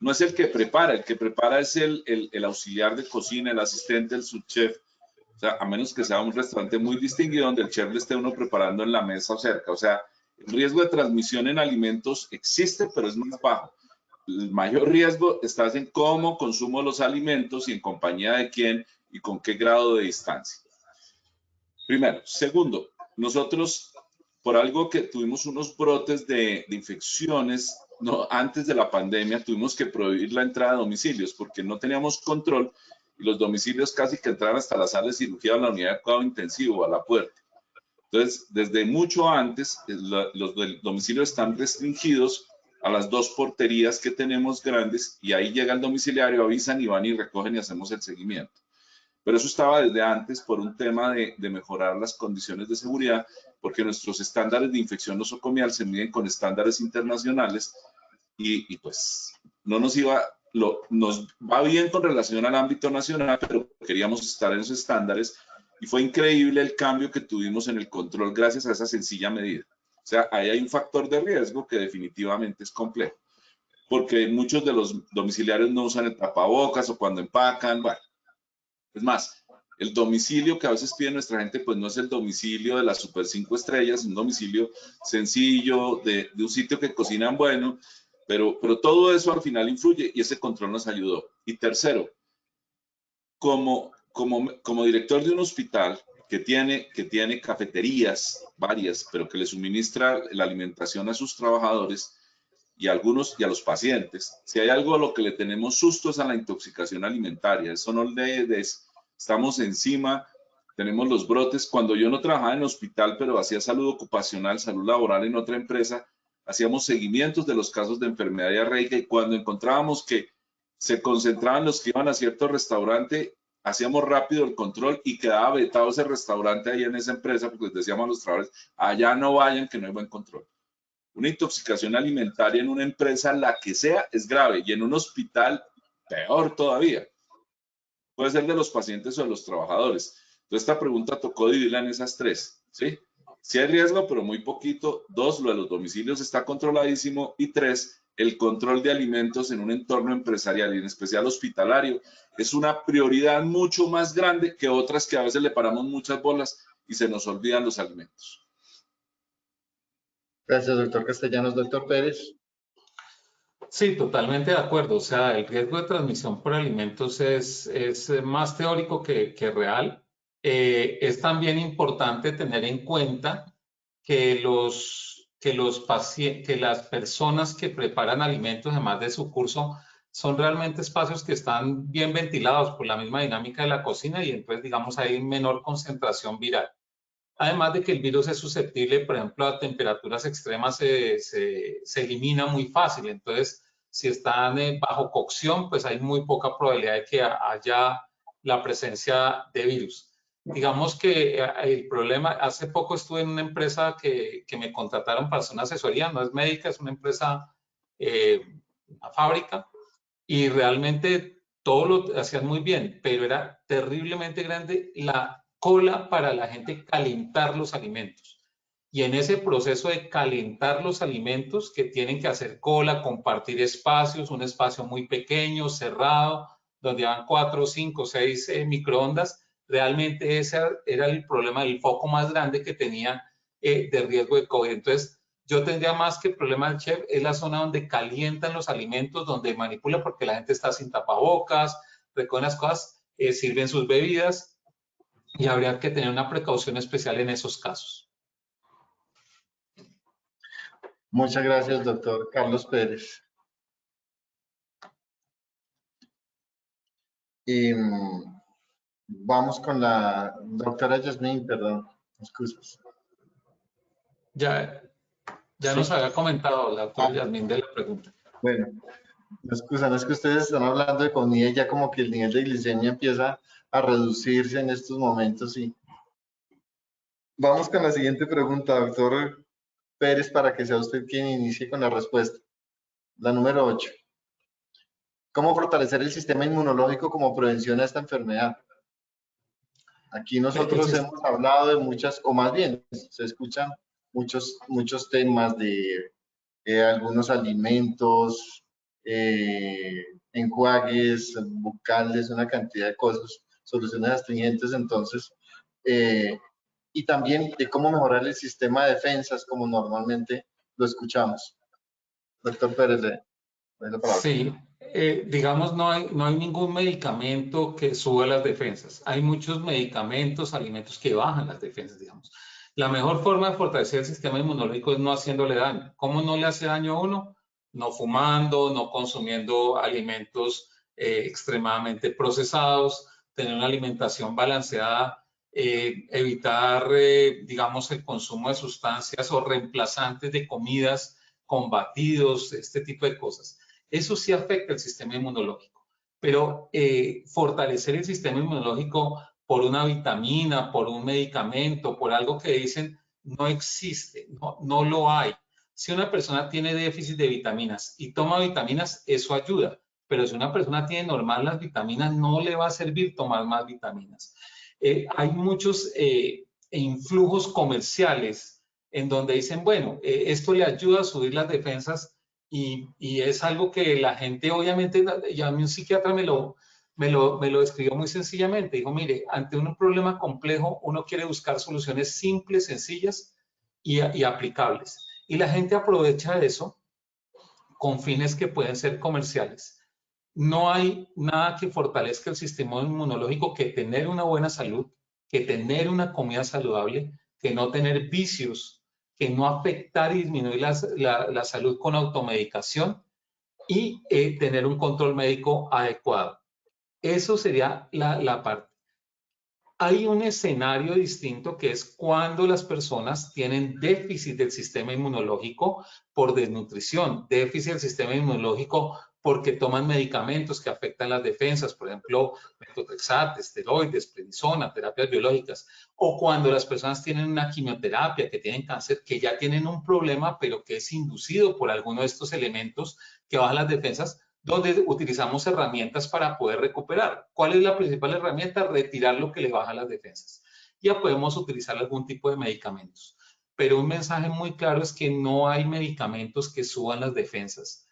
[SPEAKER 5] no es el que prepara es el auxiliar de cocina, el asistente, el subchef. O sea, a menos que sea un restaurante muy distinguido donde el chef le esté uno preparando en la mesa o cerca. O sea, el riesgo de transmisión en alimentos existe, pero es más bajo. El mayor riesgo está en cómo consumo los alimentos y en compañía de quién y con qué grado de distancia. Primero. Segundo, nosotros, por algo que tuvimos unos brotes de infecciones, no, antes de la pandemia, tuvimos que prohibir la entrada a domicilios porque no teníamos control y los domicilios casi que entraban hasta la sala de cirugía o la unidad de cuidado intensivo, a la puerta. Entonces, desde mucho antes, los domicilios están restringidos a las 2 porterías que tenemos grandes y ahí llega el domiciliario, avisan y van y recogen y hacemos el seguimiento. Pero eso estaba desde antes por un tema de mejorar las condiciones de seguridad, porque nuestros estándares de infección nosocomial se miden con estándares internacionales y pues no nos nos va bien con relación al ámbito nacional, pero queríamos estar en esos estándares y fue increíble el cambio que tuvimos en el control gracias a esa sencilla medida. O sea, ahí hay un factor de riesgo que definitivamente es complejo, porque muchos de los domiciliarios no usan el tapabocas o cuando empacan, bueno. Es más, el domicilio que a veces pide nuestra gente, pues no es el domicilio de las super 5 estrellas, es un domicilio sencillo, de un sitio que cocinan bueno, pero todo eso al final influye y ese control nos ayudó. Y tercero, como director de un hospital que tiene cafeterías, varias, pero que le suministra la alimentación a sus trabajadores y a los pacientes, si hay algo a lo que le tenemos susto es a la intoxicación alimentaria. Eso no estamos encima, tenemos los brotes. Cuando yo no trabajaba en hospital, pero hacía salud ocupacional, salud laboral en otra empresa, hacíamos seguimientos de los casos de enfermedad diarreica y cuando encontrábamos que se concentraban los que iban a cierto restaurante, hacíamos rápido el control y quedaba vetado ese restaurante ahí en esa empresa porque les decíamos a los trabajadores, allá no vayan que no hay buen control. Una intoxicación alimentaria en una empresa, la que sea, es grave y en un hospital, peor todavía. Puede ser de los pacientes o de los trabajadores. Entonces, esta pregunta tocó dividirla en esas 3, ¿sí? Sí hay riesgo, pero muy poquito. 2, lo de los domicilios está controladísimo. Y 3, el control de alimentos en un entorno empresarial y en especial hospitalario es una prioridad mucho más grande que otras que a veces le paramos muchas bolas y se nos olvidan los alimentos.
[SPEAKER 3] Gracias, doctor Castellanos. Doctor Pérez.
[SPEAKER 6] Sí, totalmente de acuerdo. O sea, el riesgo de transmisión por alimentos es más teórico que real. Es también importante tener en cuenta que las personas que preparan alimentos, además de su curso, son realmente espacios que están bien ventilados por la misma dinámica de la cocina y entonces, digamos, hay menor concentración viral. Además de que el virus es susceptible, por ejemplo, a temperaturas extremas se elimina muy fácil. Entonces, si están bajo cocción, pues hay muy poca probabilidad de que haya la presencia de virus. Digamos que el problema, hace poco estuve en una empresa que me contrataron para hacer una asesoría, no es médica, es una empresa, una fábrica, y realmente todo lo hacían muy bien, pero era terriblemente grande la cola para la gente calentar los alimentos. Y en ese proceso de calentar los alimentos, que tienen que hacer cola, compartir espacios, un espacio muy pequeño, cerrado, donde van 4, 5, 6 microondas, realmente ese era el problema, el foco más grande que tenía de riesgo de COVID. Entonces, yo tendría más que el problema del chef, es la zona donde calientan los alimentos, donde manipula porque la gente está sin tapabocas, recogen las cosas, sirven sus bebidas y habría que tener una precaución especial en esos casos.
[SPEAKER 3] Muchas gracias, doctor Carlos Pérez. Y vamos con la doctora Yasmín, perdón, excusas.
[SPEAKER 6] Ya
[SPEAKER 3] Sí.
[SPEAKER 6] nos había comentado la doctora Yasmín de la pregunta.
[SPEAKER 3] Bueno, no es que ustedes están hablando de comida y ya como que el nivel de glicemia empieza a reducirse en estos momentos. Y vamos con la siguiente pregunta, doctor Pérez, para que sea usted quien inicie con la respuesta. La número 8. ¿Cómo fortalecer el sistema inmunológico como prevención a esta enfermedad? Aquí nosotros hemos hablado de muchas, o más bien, se escuchan muchos temas de algunos alimentos, enjuagues bucales, una cantidad de cosas, soluciones astringentes, entonces, y también de cómo mejorar el sistema de defensas, como normalmente lo escuchamos. Doctor Pérez, le doy la palabra.
[SPEAKER 6] Sí, digamos, no hay ningún medicamento que suba las defensas. Hay muchos medicamentos, alimentos que bajan las defensas, digamos. La mejor forma de fortalecer el sistema inmunológico es no haciéndole daño. ¿Cómo no le hace daño a uno? No fumando, no consumiendo alimentos extremadamente procesados, tener una alimentación balanceada, evitar, digamos, el consumo de sustancias o reemplazantes de comidas con batidos, este tipo de cosas. Eso sí afecta el sistema inmunológico, pero fortalecer el sistema inmunológico por una vitamina, por un medicamento, por algo que dicen, no existe, no lo hay. Si una persona tiene déficit de vitaminas y toma vitaminas, eso ayuda, pero si una persona tiene normal las vitaminas, no le va a servir tomar más vitaminas. Hay muchos influjos comerciales en donde dicen, bueno, esto le ayuda a subir las defensas y es algo que la gente, obviamente, ya a mí un psiquiatra me lo describió muy sencillamente. Dijo, mire, ante un problema complejo, uno quiere buscar soluciones simples, sencillas y aplicables. Y la gente aprovecha eso con fines que pueden ser comerciales. No hay nada que fortalezca el sistema inmunológico que tener una buena salud, que tener una comida saludable, que no tener vicios, que no afectar y disminuir la salud con automedicación y tener un control médico adecuado. Eso sería la parte. Hay un escenario distinto que es cuando las personas tienen déficit del sistema inmunológico por desnutrición, déficit del sistema inmunológico porque toman medicamentos que afectan las defensas, por ejemplo, metotrexate, esteroides, prednisona, terapias biológicas, o cuando las personas tienen una quimioterapia, que tienen cáncer, que ya tienen un problema, pero que es inducido por alguno de estos elementos que bajan las defensas, donde utilizamos herramientas para poder recuperar. ¿Cuál es la principal herramienta? Retirar lo que le baja las defensas. Ya podemos utilizar algún tipo de medicamentos. Pero un mensaje muy claro es que no hay medicamentos que suban las defensas.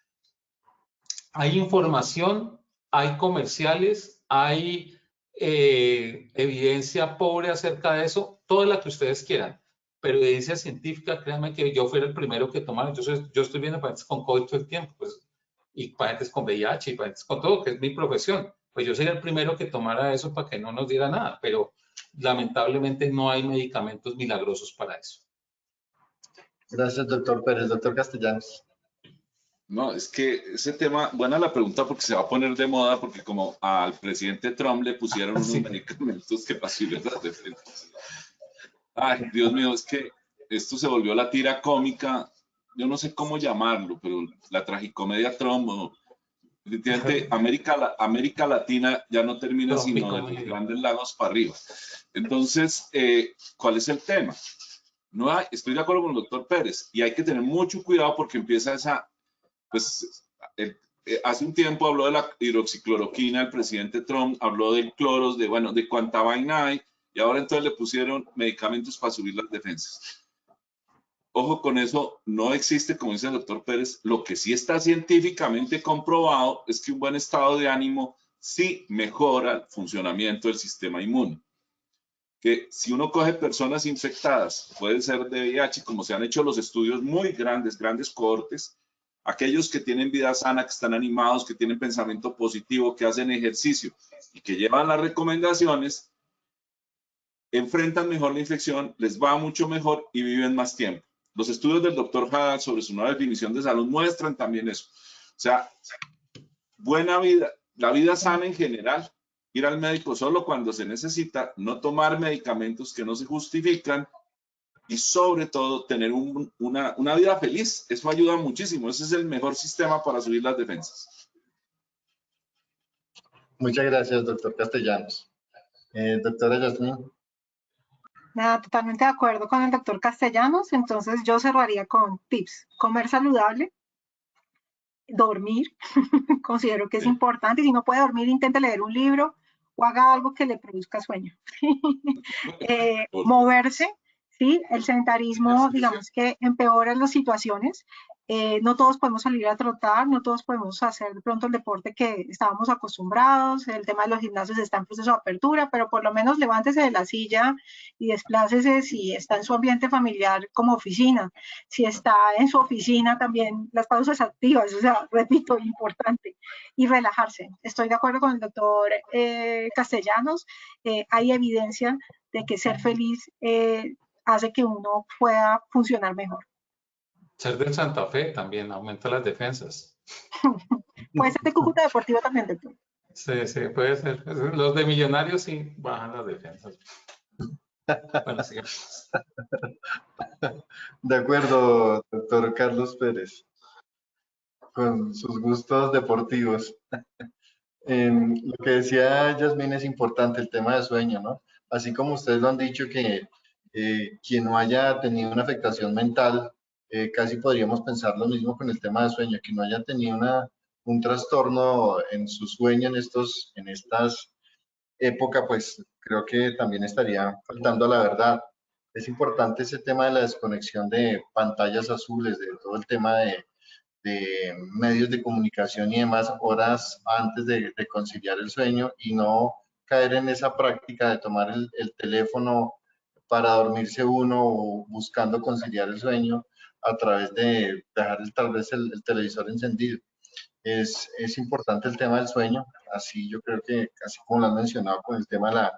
[SPEAKER 6] Hay información, hay comerciales, hay evidencia pobre acerca de eso, toda la que ustedes quieran. Pero evidencia científica, créanme que yo fui el primero que tomaron. Yo estoy viendo pacientes con COVID todo el tiempo, pues, y pacientes con VIH y pacientes con todo, que es mi profesión. Pues yo sería el primero que tomara eso para que no nos diera nada, pero lamentablemente no hay medicamentos milagrosos para eso.
[SPEAKER 3] Gracias, doctor Pérez. Doctor Castellanos.
[SPEAKER 5] No, es que ese tema, buena la pregunta porque se va a poner de moda porque como al presidente Trump le pusieron unos medicamentos que pasibles las defensas. Ay, Dios mío, es que esto se volvió la tira cómica, yo no sé cómo llamarlo, pero la tragicomedia Trump, definitivamente América Latina ya no termina sino de los Grandes Lagos para arriba. Entonces, ¿cuál es el tema? No hay, estoy de acuerdo con el doctor Pérez y hay que tener mucho cuidado porque empieza esa, pues, hace un tiempo habló de la hidroxicloroquina, el presidente Trump habló del cloros, de cuánta vaina hay, y ahora entonces le pusieron medicamentos para subir las defensas. Ojo con eso, no existe, como dice el doctor Pérez, lo que sí está científicamente comprobado es que un buen estado de ánimo sí mejora el funcionamiento del sistema inmune. Que si uno coge personas infectadas, puede ser de VIH, como se han hecho los estudios muy grandes cohortes, aquellos que tienen vida sana, que están animados, que tienen pensamiento positivo, que hacen ejercicio y que llevan las recomendaciones, enfrentan mejor la infección, les va mucho mejor y viven más tiempo. Los estudios del doctor Haddad sobre su nueva definición de salud muestran también eso. O sea, buena vida, la vida sana en general, ir al médico solo cuando se necesita, no tomar medicamentos que no se justifican y sobre todo tener una vida feliz. Eso ayuda muchísimo. Ese es el mejor sistema para subir las defensas.
[SPEAKER 3] Muchas gracias, doctor Castellanos. Doctora Yasmín.
[SPEAKER 4] Nada, totalmente de acuerdo con el doctor Castellanos. Entonces yo cerraría con tips. Comer saludable, dormir, considero que es importante. Si no puede dormir, intente leer un libro o haga algo que le produzca sueño. Moverse. ¿sí? El sedentarismo, digamos que empeora las situaciones. No todos podemos salir a trotar, no todos podemos hacer de pronto el deporte que estábamos acostumbrados. El tema de los gimnasios está en proceso de apertura, pero por lo menos levántese de la silla y desplácese si está en su ambiente familiar como oficina. Si está en su oficina, también las pausas activas, o sea, repito, importante. Y relajarse. Estoy de acuerdo con el doctor Castellanos. Hay evidencia de que ser feliz hace que uno pueda funcionar mejor.
[SPEAKER 6] Ser del Santa Fe también aumenta las defensas.
[SPEAKER 4] Puede ser de Cúcuta Deportivo también, doctor.
[SPEAKER 6] Sí, sí, puede ser. Los de Millonarios sí bajan las defensas. Bueno, sigamos.
[SPEAKER 3] De acuerdo, doctor Carlos Pérez, con sus gustos deportivos. Lo que decía Yasmín es importante, el tema de sueño, ¿no? Así como ustedes lo han dicho, que quien no haya tenido una afectación mental, casi podríamos pensar lo mismo con el tema de sueño, que no haya tenido un trastorno en su sueño en estas épocas, pues creo que también estaría faltando a la verdad. Es importante ese tema de la desconexión de pantallas azules, de todo el tema de medios de comunicación y demás horas antes de conciliar el sueño y no caer en esa práctica de tomar el teléfono para dormirse uno o buscando conciliar el sueño a través de dejar tal vez el televisor encendido. Es importante el tema del sueño, así yo creo que, así como lo han mencionado con el tema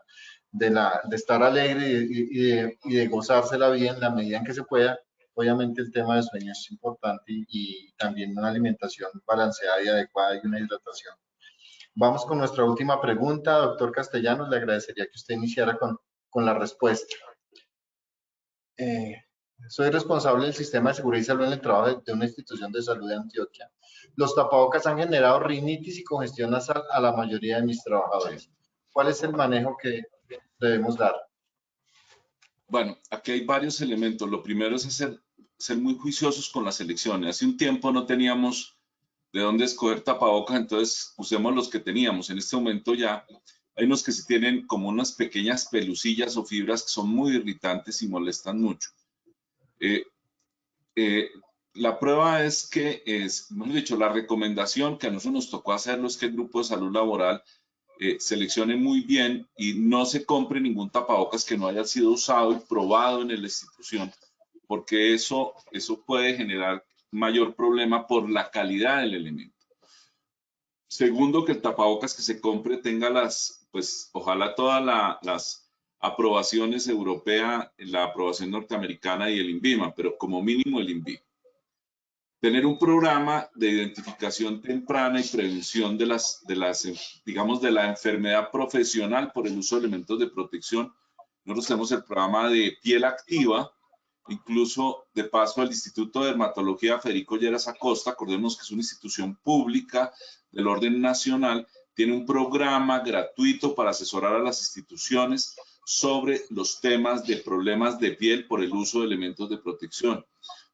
[SPEAKER 3] de estar alegre y de gozársela bien en la medida en que se pueda. Obviamente el tema de sueño es importante y también una alimentación balanceada y adecuada y una hidratación. Vamos con nuestra última pregunta, doctor Castellanos. Le agradecería que usted iniciara con la respuesta. Soy responsable del sistema de seguridad y salud en el trabajo de una institución de salud de Antioquia. Los tapabocas han generado rinitis y congestión nasal a la mayoría de mis trabajadores. ¿Cuál es el manejo que debemos dar?
[SPEAKER 5] Bueno, aquí hay varios elementos. Lo primero es ser muy juiciosos con las elecciones. Hace un tiempo no teníamos de dónde escoger tapabocas, entonces usemos los que teníamos. En este momento ya hay unos que sí tienen como unas pequeñas pelucillas o fibras que son muy irritantes y molestan mucho. La prueba es que, hemos dicho, la recomendación que a nosotros nos tocó hacerlo es que el grupo de salud laboral seleccione muy bien y no se compre ningún tapabocas que no haya sido usado y probado en la institución, porque eso puede generar mayor problema por la calidad del elemento. Segundo, que el tapabocas que se compre tenga pues ojalá todas las aprobaciones europeas, la aprobación norteamericana y el INVIMA, pero como mínimo el INVIMA. Tener un programa de identificación temprana y prevención digamos, de la enfermedad profesional por el uso de elementos de protección. Nosotros tenemos el programa de piel activa, incluso de paso al Instituto de Dermatología Federico Lleras Acosta, acordemos que es una institución pública del orden nacional, tiene un programa gratuito para asesorar a las instituciones sobre los temas de problemas de piel por el uso de elementos de protección.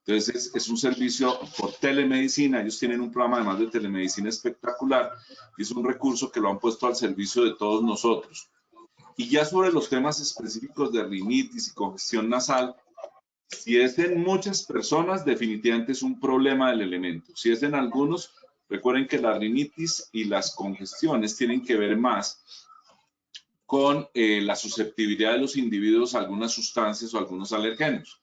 [SPEAKER 5] Entonces, es un servicio por telemedicina. Ellos tienen un programa además de telemedicina espectacular y es un recurso que lo han puesto al servicio de todos nosotros. Y ya sobre los temas específicos de rinitis y congestión nasal, si es en muchas personas, definitivamente es un problema del elemento. Si es en algunos, recuerden que la rinitis y las congestiones tienen que ver más con la susceptibilidad de los individuos a algunas sustancias o algunos alergenos.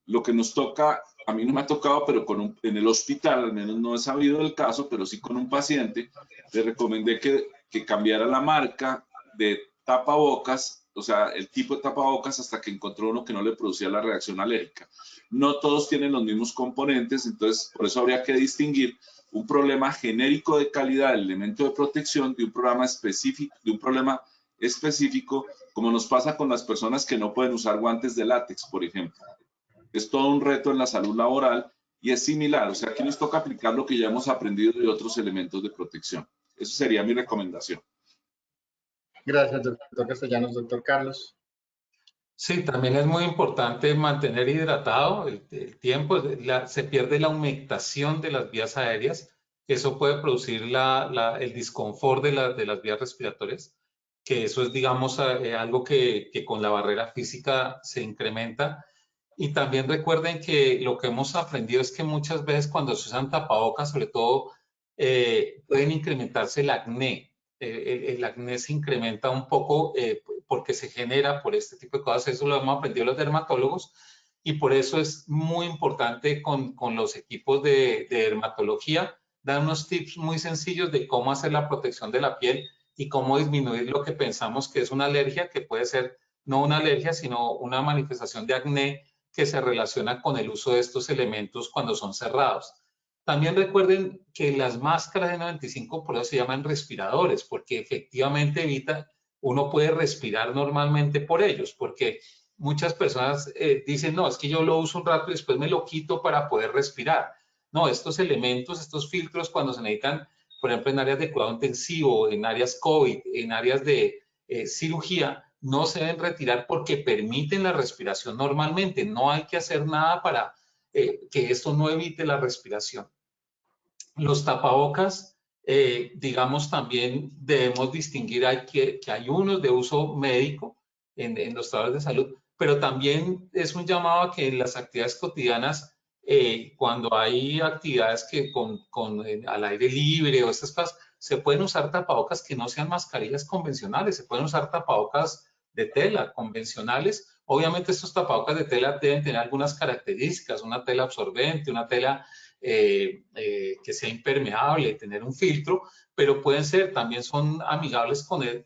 [SPEAKER 5] Lo que nos toca, a mí no me ha tocado, pero en el hospital, al menos no he sabido del caso, pero sí con un paciente, le recomendé que cambiara la marca de tapabocas, o sea, el tipo de tapabocas hasta que encontró uno que no le producía la reacción alérgica. No todos tienen los mismos componentes, entonces por eso habría que distinguir un problema genérico de calidad del elemento de protección de un problema específico, como nos pasa con las personas que no pueden usar guantes de látex, por ejemplo. Es todo un reto en la salud laboral y es similar, o sea, aquí nos toca aplicar lo que ya hemos aprendido de otros elementos de protección. Eso sería mi recomendación.
[SPEAKER 3] Gracias, doctor Castellanos. Doctor Carlos.
[SPEAKER 6] Sí, también es muy importante mantener hidratado el tiempo. Se pierde la humectación de las vías aéreas. Eso puede producir el disconfort de las vías respiratorias, que eso es, digamos, algo que con la barrera física se incrementa. Y también recuerden que lo que hemos aprendido es que muchas veces cuando se usan tapabocas, sobre todo, pueden incrementarse el acné. El acné se incrementa un poco porque se genera por este tipo de cosas. Eso lo hemos aprendido los dermatólogos y por eso es muy importante con los equipos de dermatología dar unos tips muy sencillos de cómo hacer la protección de la piel y cómo disminuir lo que pensamos que es una alergia, que puede ser no una alergia, sino una manifestación de acné que se relaciona con el uso de estos elementos cuando son cerrados. También recuerden que las máscaras de 95 por eso se llaman respiradores, porque efectivamente uno puede respirar normalmente por ellos, porque muchas personas dicen, no, es que yo lo uso un rato y después me lo quito para poder respirar. No, estos elementos, estos filtros, cuando se necesitan, por ejemplo, en áreas de cuidado intensivo, en áreas COVID, en áreas de cirugía, no se deben retirar porque permiten la respiración normalmente. No hay que hacer nada para que esto no evite la respiración. Los tapabocas, digamos, también debemos distinguir que hay unos de uso médico en los trabajadores de salud, pero también es un llamado a que en las actividades cotidianas, cuando hay actividades que al aire libre o estas cosas, se pueden usar tapabocas que no sean mascarillas convencionales, se pueden usar tapabocas de tela convencionales. Obviamente estos tapabocas de tela deben tener algunas características, una tela absorbente, una tela que sea impermeable, tener un filtro, pero también son amigables con el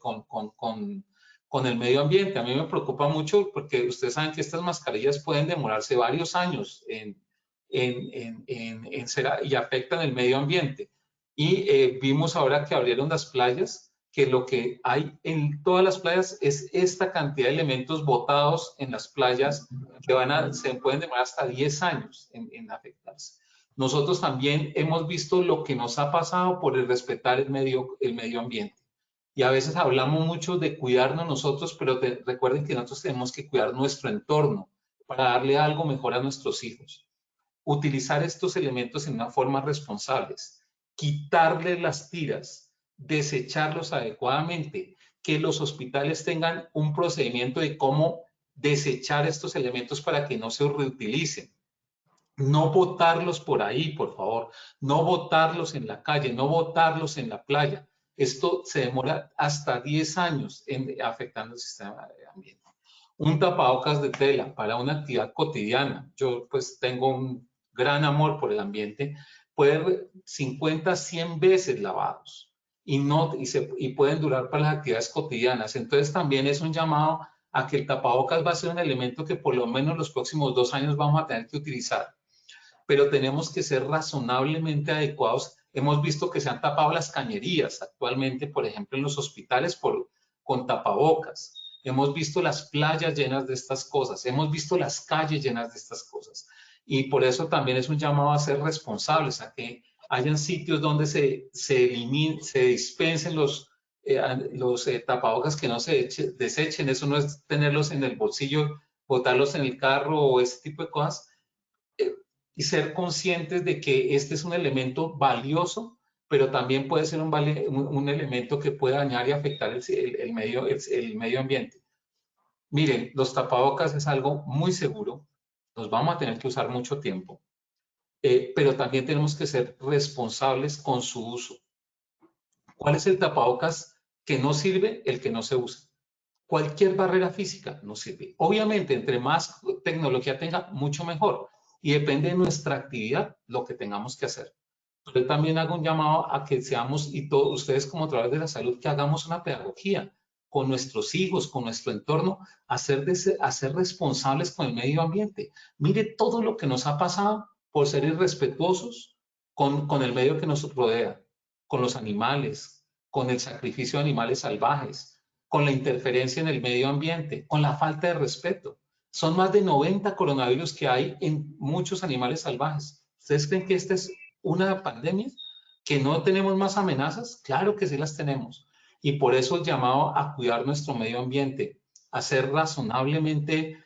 [SPEAKER 6] medio ambiente. A mí me preocupa mucho porque ustedes saben que estas mascarillas pueden demorarse varios años y afectan el medio ambiente. Y vimos ahora que abrieron las playas, que lo que hay en todas las playas es esta cantidad de elementos botados en las playas que se pueden demorar hasta 10 años en afectarse. Nosotros también hemos visto lo que nos ha pasado por el respetar el medio ambiente. Y a veces hablamos mucho de cuidarnos nosotros, pero recuerden que nosotros tenemos que cuidar nuestro entorno para darle algo mejor a nuestros hijos. Utilizar estos elementos en una forma responsable, quitarle las tiras, desecharlos adecuadamente, que los hospitales tengan un procedimiento de cómo desechar estos elementos para que no se reutilicen. No botarlos por ahí, por favor. No botarlos en la calle, no botarlos en la playa. Esto se demora hasta 10 años afectando el sistema ambiente. Un tapabocas de tela para una actividad cotidiana. Yo pues tengo un gran amor por el ambiente. Pueden ser 50, 100 veces lavados y pueden durar para las actividades cotidianas. Entonces también es un llamado a que el tapabocas va a ser un elemento que por lo menos los próximos 2 años vamos a tener que utilizar. Pero tenemos que ser razonablemente adecuados. Hemos visto que se han tapado las cañerías actualmente, por ejemplo, en los hospitales con tapabocas. Hemos visto las playas llenas de estas cosas. Hemos visto las calles llenas de estas cosas. Y por eso también es un llamado a ser responsables, a que hayan sitios donde se dispensen los tapabocas, que no se desechen. Eso no es tenerlos en el bolsillo, botarlos en el carro o ese tipo de cosas. Y ser conscientes de que este es un elemento valioso, pero también puede ser un elemento que puede dañar y afectar el medio ambiente. Miren, los tapabocas es algo muy seguro, los vamos a tener que usar mucho tiempo, pero también tenemos que ser responsables con su uso. ¿Cuál es el tapabocas que no sirve? El que no se usa. Cualquier barrera física no sirve. Obviamente, entre más tecnología tenga, mucho mejor. Y depende de nuestra actividad lo que tengamos que hacer. Yo también hago un llamado a que seamos, y todos ustedes como trabajadores de la salud, que hagamos una pedagogía con nuestros hijos, con nuestro entorno, a ser responsables con el medio ambiente. Mire todo lo que nos ha pasado por ser irrespetuosos con el medio que nos rodea, con los animales, con el sacrificio de animales salvajes, con la interferencia en el medio ambiente, con la falta de respeto. Son más de 90 coronavirus que hay en muchos animales salvajes. ¿Ustedes creen que esta es una pandemia? ¿Que no tenemos más amenazas? Claro que sí las tenemos. Y por eso el llamado a cuidar nuestro medio ambiente, a ser razonablemente,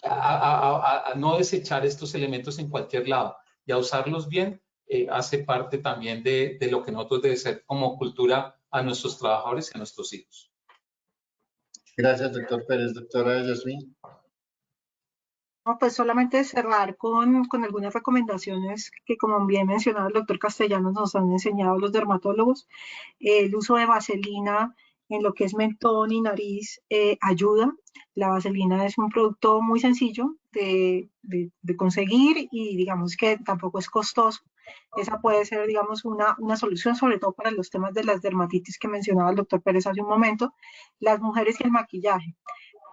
[SPEAKER 6] a no desechar estos elementos en cualquier lado y a usarlos bien, hace parte también de lo que nosotros debe ser como cultura a nuestros trabajadores y a nuestros hijos.
[SPEAKER 3] Gracias, doctor Pérez. Doctora Yasmín.
[SPEAKER 4] No, pues solamente cerrar con algunas recomendaciones que, como bien mencionaba el doctor Castellanos, nos han enseñado los dermatólogos. El uso de vaselina en lo que es mentón y nariz ayuda. La vaselina es un producto muy sencillo de conseguir y digamos que tampoco es costoso. Esa puede ser, digamos, una solución, sobre todo para los temas de las dermatitis que mencionaba el doctor Pérez hace un momento. Las mujeres y el maquillaje.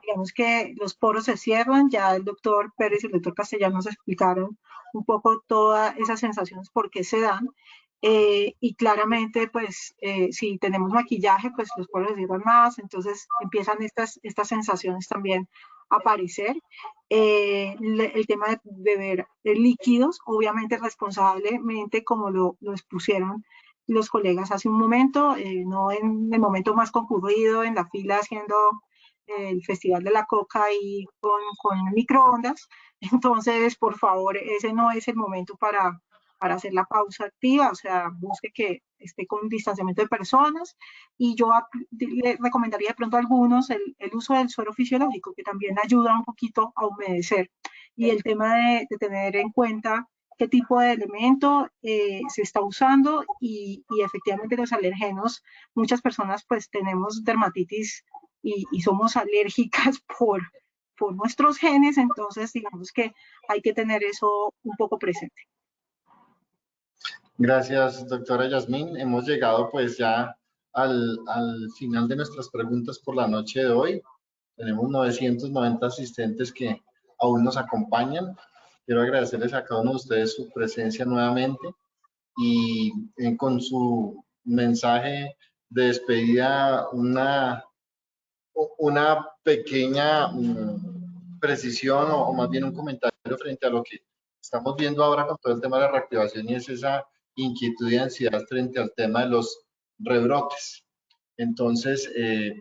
[SPEAKER 4] Digamos que los poros se cierran, ya el doctor Pérez y el doctor Castellanos explicaron un poco todas esas sensaciones por qué se dan. Y claramente, pues, si tenemos maquillaje, pues los poros se cierran más, entonces empiezan estas sensaciones también a aparecer. El tema de beber líquidos, obviamente responsablemente, como lo expusieron los colegas hace un momento, no en el momento más concurrido, en la fila haciendo el Festival de la Coca y con microondas. Entonces, por favor, ese no es el momento para hacer la pausa activa, o sea, busque que esté con distanciamiento de personas y yo le recomendaría de pronto a algunos el uso del suero fisiológico, que también ayuda un poquito a humedecer. Y el tema de tener en cuenta qué tipo de elemento se está usando y efectivamente los alergenos, muchas personas pues tenemos dermatitis y somos alérgicas por nuestros genes, entonces digamos que hay que tener eso un poco presente.
[SPEAKER 3] Gracias, doctora Yasmín. Hemos llegado pues ya al final de nuestras preguntas por la noche de hoy. Tenemos 990 asistentes que aún nos acompañan. Quiero agradecerles a cada uno de ustedes su presencia nuevamente y con su mensaje de despedida una pequeña precisión o más bien un comentario frente a lo que estamos viendo ahora con todo el tema de la reactivación y es esa inquietud y ansiedad frente al tema de los rebrotes. Entonces,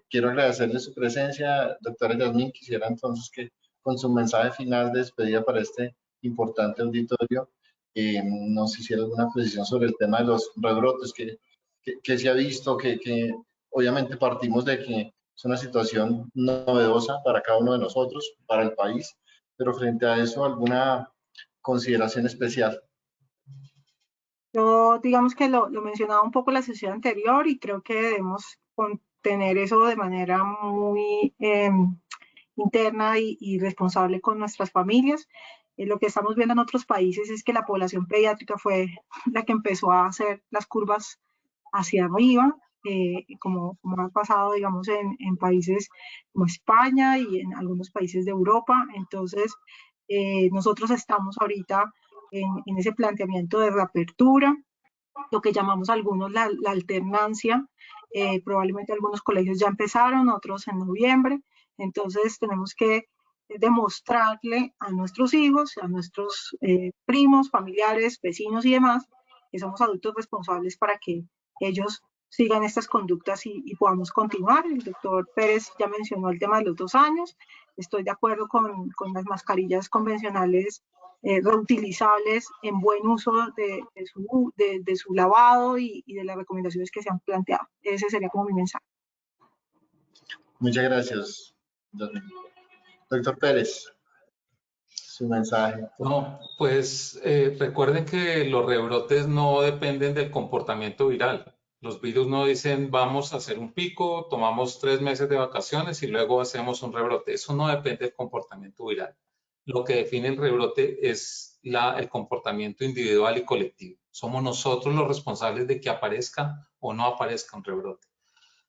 [SPEAKER 3] quiero agradecerle su presencia, doctora Yasmín. Quisiera entonces que con su mensaje final de despedida para este importante auditorio, nos hiciera alguna precisión sobre el tema de los rebrotes que se ha visto, que obviamente partimos de que es una situación novedosa para cada uno de nosotros, para el país, pero frente a eso, ¿alguna consideración especial?
[SPEAKER 4] Yo digamos que lo mencionaba un poco en la sesión anterior y creo que debemos contener eso de manera muy interna y responsable con nuestras familias. Lo que estamos viendo en otros países es que la población pediátrica fue la que empezó a hacer las curvas hacia arriba, como ha pasado, digamos, en países como España y en algunos países de Europa. Entonces, nosotros estamos ahorita en ese planteamiento de reapertura, lo que llamamos algunos la alternancia. Probablemente algunos colegios ya empezaron, otros en noviembre. Entonces, tenemos que demostrarle a nuestros hijos, a nuestros primos, familiares, vecinos y demás, que somos adultos responsables para que ellos sigan estas conductas y podamos continuar. El doctor Pérez ya mencionó el tema de los 2 años. Estoy de acuerdo con las mascarillas convencionales reutilizables en buen uso de su lavado y de las recomendaciones que se han planteado. Ese sería como mi mensaje.
[SPEAKER 3] Muchas gracias, doctor Pérez. Su mensaje.
[SPEAKER 6] No, pues recuerden que los rebrotes no dependen del comportamiento viral. Los virus no dicen vamos a hacer un pico, tomamos 3 meses de vacaciones y luego hacemos un rebrote. Eso no depende del comportamiento viral. Lo que define el rebrote es el comportamiento individual y colectivo. Somos nosotros los responsables de que aparezca o no aparezca un rebrote.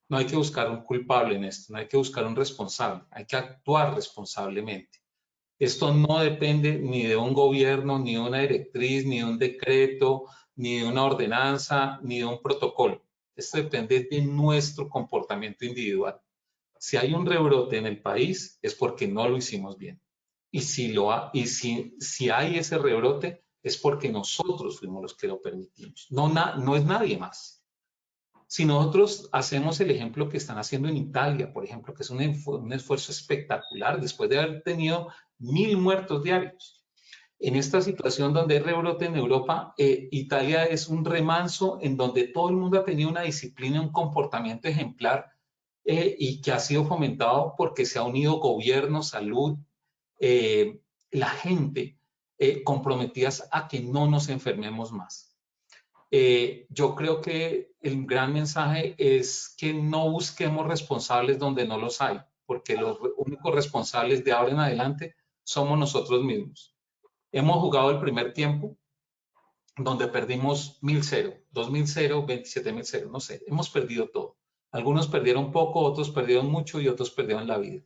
[SPEAKER 6] No hay que buscar un culpable en esto, no hay que buscar un responsable, hay que actuar responsablemente. Esto no depende ni de un gobierno, ni de una directriz, ni de un decreto, ni de una ordenanza, ni de un protocolo. Esto depende de nuestro comportamiento individual. Si hay un rebrote en el país es porque no lo hicimos bien. Y si hay ese rebrote es porque nosotros fuimos los que lo permitimos. No es nadie más. Si nosotros hacemos el ejemplo que están haciendo en Italia, por ejemplo, que es un esfuerzo espectacular después de haber tenido 1000 muertos diarios. En esta situación donde hay rebrote en Europa, Italia es un remanso en donde todo el mundo ha tenido una disciplina, un comportamiento ejemplar y que ha sido fomentado porque se ha unido gobierno, salud, la gente comprometidas a que no nos enfermemos más. Yo creo que el gran mensaje es que no busquemos responsables donde no los hay, porque los únicos responsables de ahora en adelante somos nosotros mismos. Hemos jugado el primer tiempo donde perdimos 1000-0, 2000-0, 27.000-0, no sé, hemos perdido todo. Algunos perdieron poco, otros perdieron mucho y otros perdieron la vida.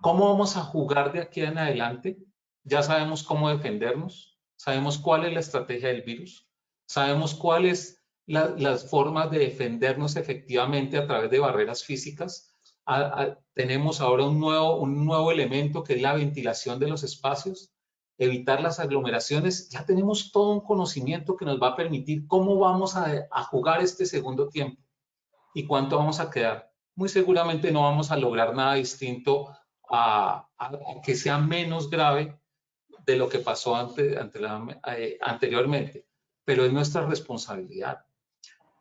[SPEAKER 6] ¿Cómo vamos a jugar de aquí en adelante? Ya sabemos cómo defendernos, sabemos cuál es la estrategia del virus, sabemos cuáles las formas de defendernos efectivamente a través de barreras físicas. Tenemos ahora un nuevo elemento que es la ventilación de los espacios, evitar las aglomeraciones. Ya tenemos todo un conocimiento que nos va a permitir cómo vamos a jugar este segundo tiempo y cuánto vamos a quedar. Muy seguramente no vamos a lograr nada distinto a que sea menos grave de lo que pasó anteriormente, pero es nuestra responsabilidad.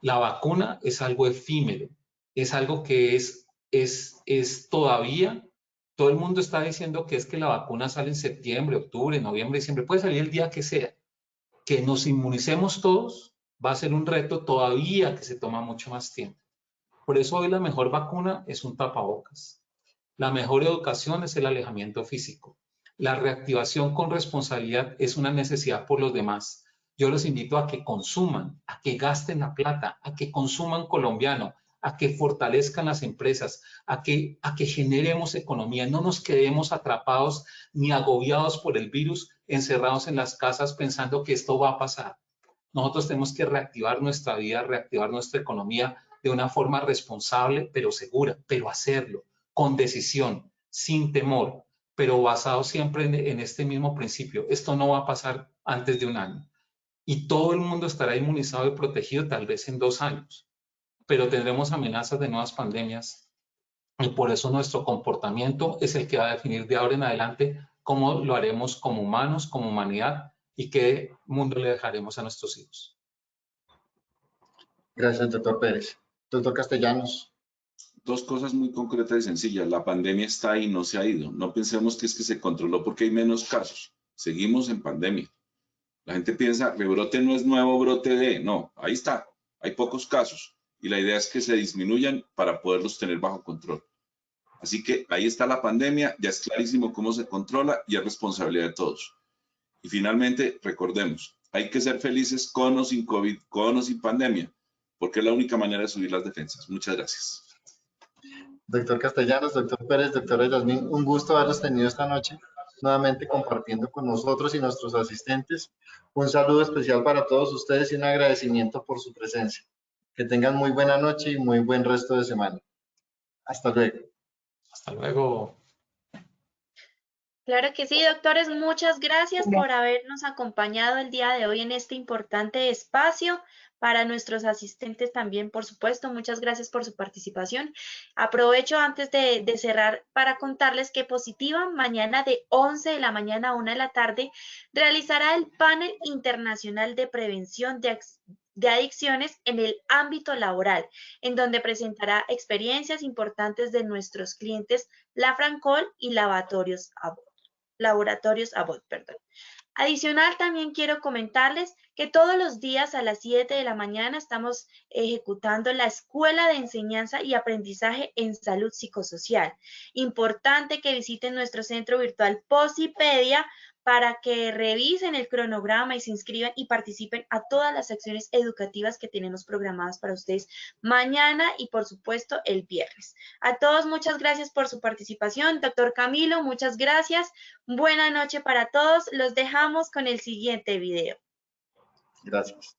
[SPEAKER 6] La vacuna es algo efímero, es algo que es todavía, todo el mundo está diciendo que es que la vacuna sale en septiembre, octubre, noviembre, diciembre, puede salir el día que sea. Que nos inmunicemos todos va a ser un reto todavía que se toma mucho más tiempo. Por eso hoy la mejor vacuna es un tapabocas. La mejor educación es el alejamiento físico. La reactivación con responsabilidad es una necesidad por los demás. Yo los invito a que consuman, a que gasten la plata, a que consuman colombiano, a que fortalezcan las empresas, a que generemos economía. No nos quedemos atrapados ni agobiados por el virus, encerrados en las casas pensando que esto va a pasar. Nosotros tenemos que reactivar nuestra vida, reactivar nuestra economía de una forma responsable, pero segura, pero hacerlo con decisión, sin temor, pero basado siempre en este mismo principio. Esto no va a pasar antes de un año y todo el mundo estará inmunizado y protegido tal vez en 2 años, pero tendremos amenazas de nuevas pandemias y por eso nuestro comportamiento es el que va a definir de ahora en adelante cómo lo haremos como humanos, como humanidad y qué mundo le dejaremos a nuestros hijos.
[SPEAKER 3] Gracias, doctor Pérez. Doctor Castellanos.
[SPEAKER 5] 2 cosas muy concretas y sencillas. La pandemia está ahí, no se ha ido. No pensemos que es que se controló porque hay menos casos. Seguimos en pandemia. La gente piensa, rebrote no es nuevo brote de... No, ahí está. Hay pocos casos. Y la idea es que se disminuyan para poderlos tener bajo control. Así que ahí está la pandemia. Ya es clarísimo cómo se controla y es responsabilidad de todos. Y finalmente, recordemos, hay que ser felices con o sin COVID, con o sin pandemia, porque es la única manera de subir las defensas. Muchas gracias.
[SPEAKER 3] Doctor Castellanos, doctor Pérez, doctora Yasmín, un gusto haberlos tenido esta noche, nuevamente compartiendo con nosotros y nuestros asistentes. Un saludo especial para todos ustedes y un agradecimiento por su presencia. Que tengan muy buena noche y muy buen resto de semana. Hasta luego.
[SPEAKER 6] Hasta luego.
[SPEAKER 2] Claro que sí, doctores, muchas gracias por habernos acompañado el día de hoy en este importante espacio. Para nuestros asistentes también, por supuesto, muchas gracias por su participación. Aprovecho antes de cerrar para contarles que Positiva mañana de 11 de la mañana a 1 de la tarde realizará el panel internacional de prevención de adicciones en el ámbito laboral, en donde presentará experiencias importantes de nuestros clientes Lafrancol y Laboratorios Abbott. Adicional, también quiero comentarles que todos los días a las 7 de la mañana estamos ejecutando la Escuela de Enseñanza y Aprendizaje en Salud Psicosocial. Importante que visiten nuestro centro virtual Posipedia para que revisen el cronograma y se inscriban y participen a todas las acciones educativas que tenemos programadas para ustedes mañana y por supuesto el viernes. A todos muchas gracias por su participación. Doctor Camilo, muchas gracias. Buena noche para todos. Los dejamos con el siguiente video.
[SPEAKER 3] Gracias.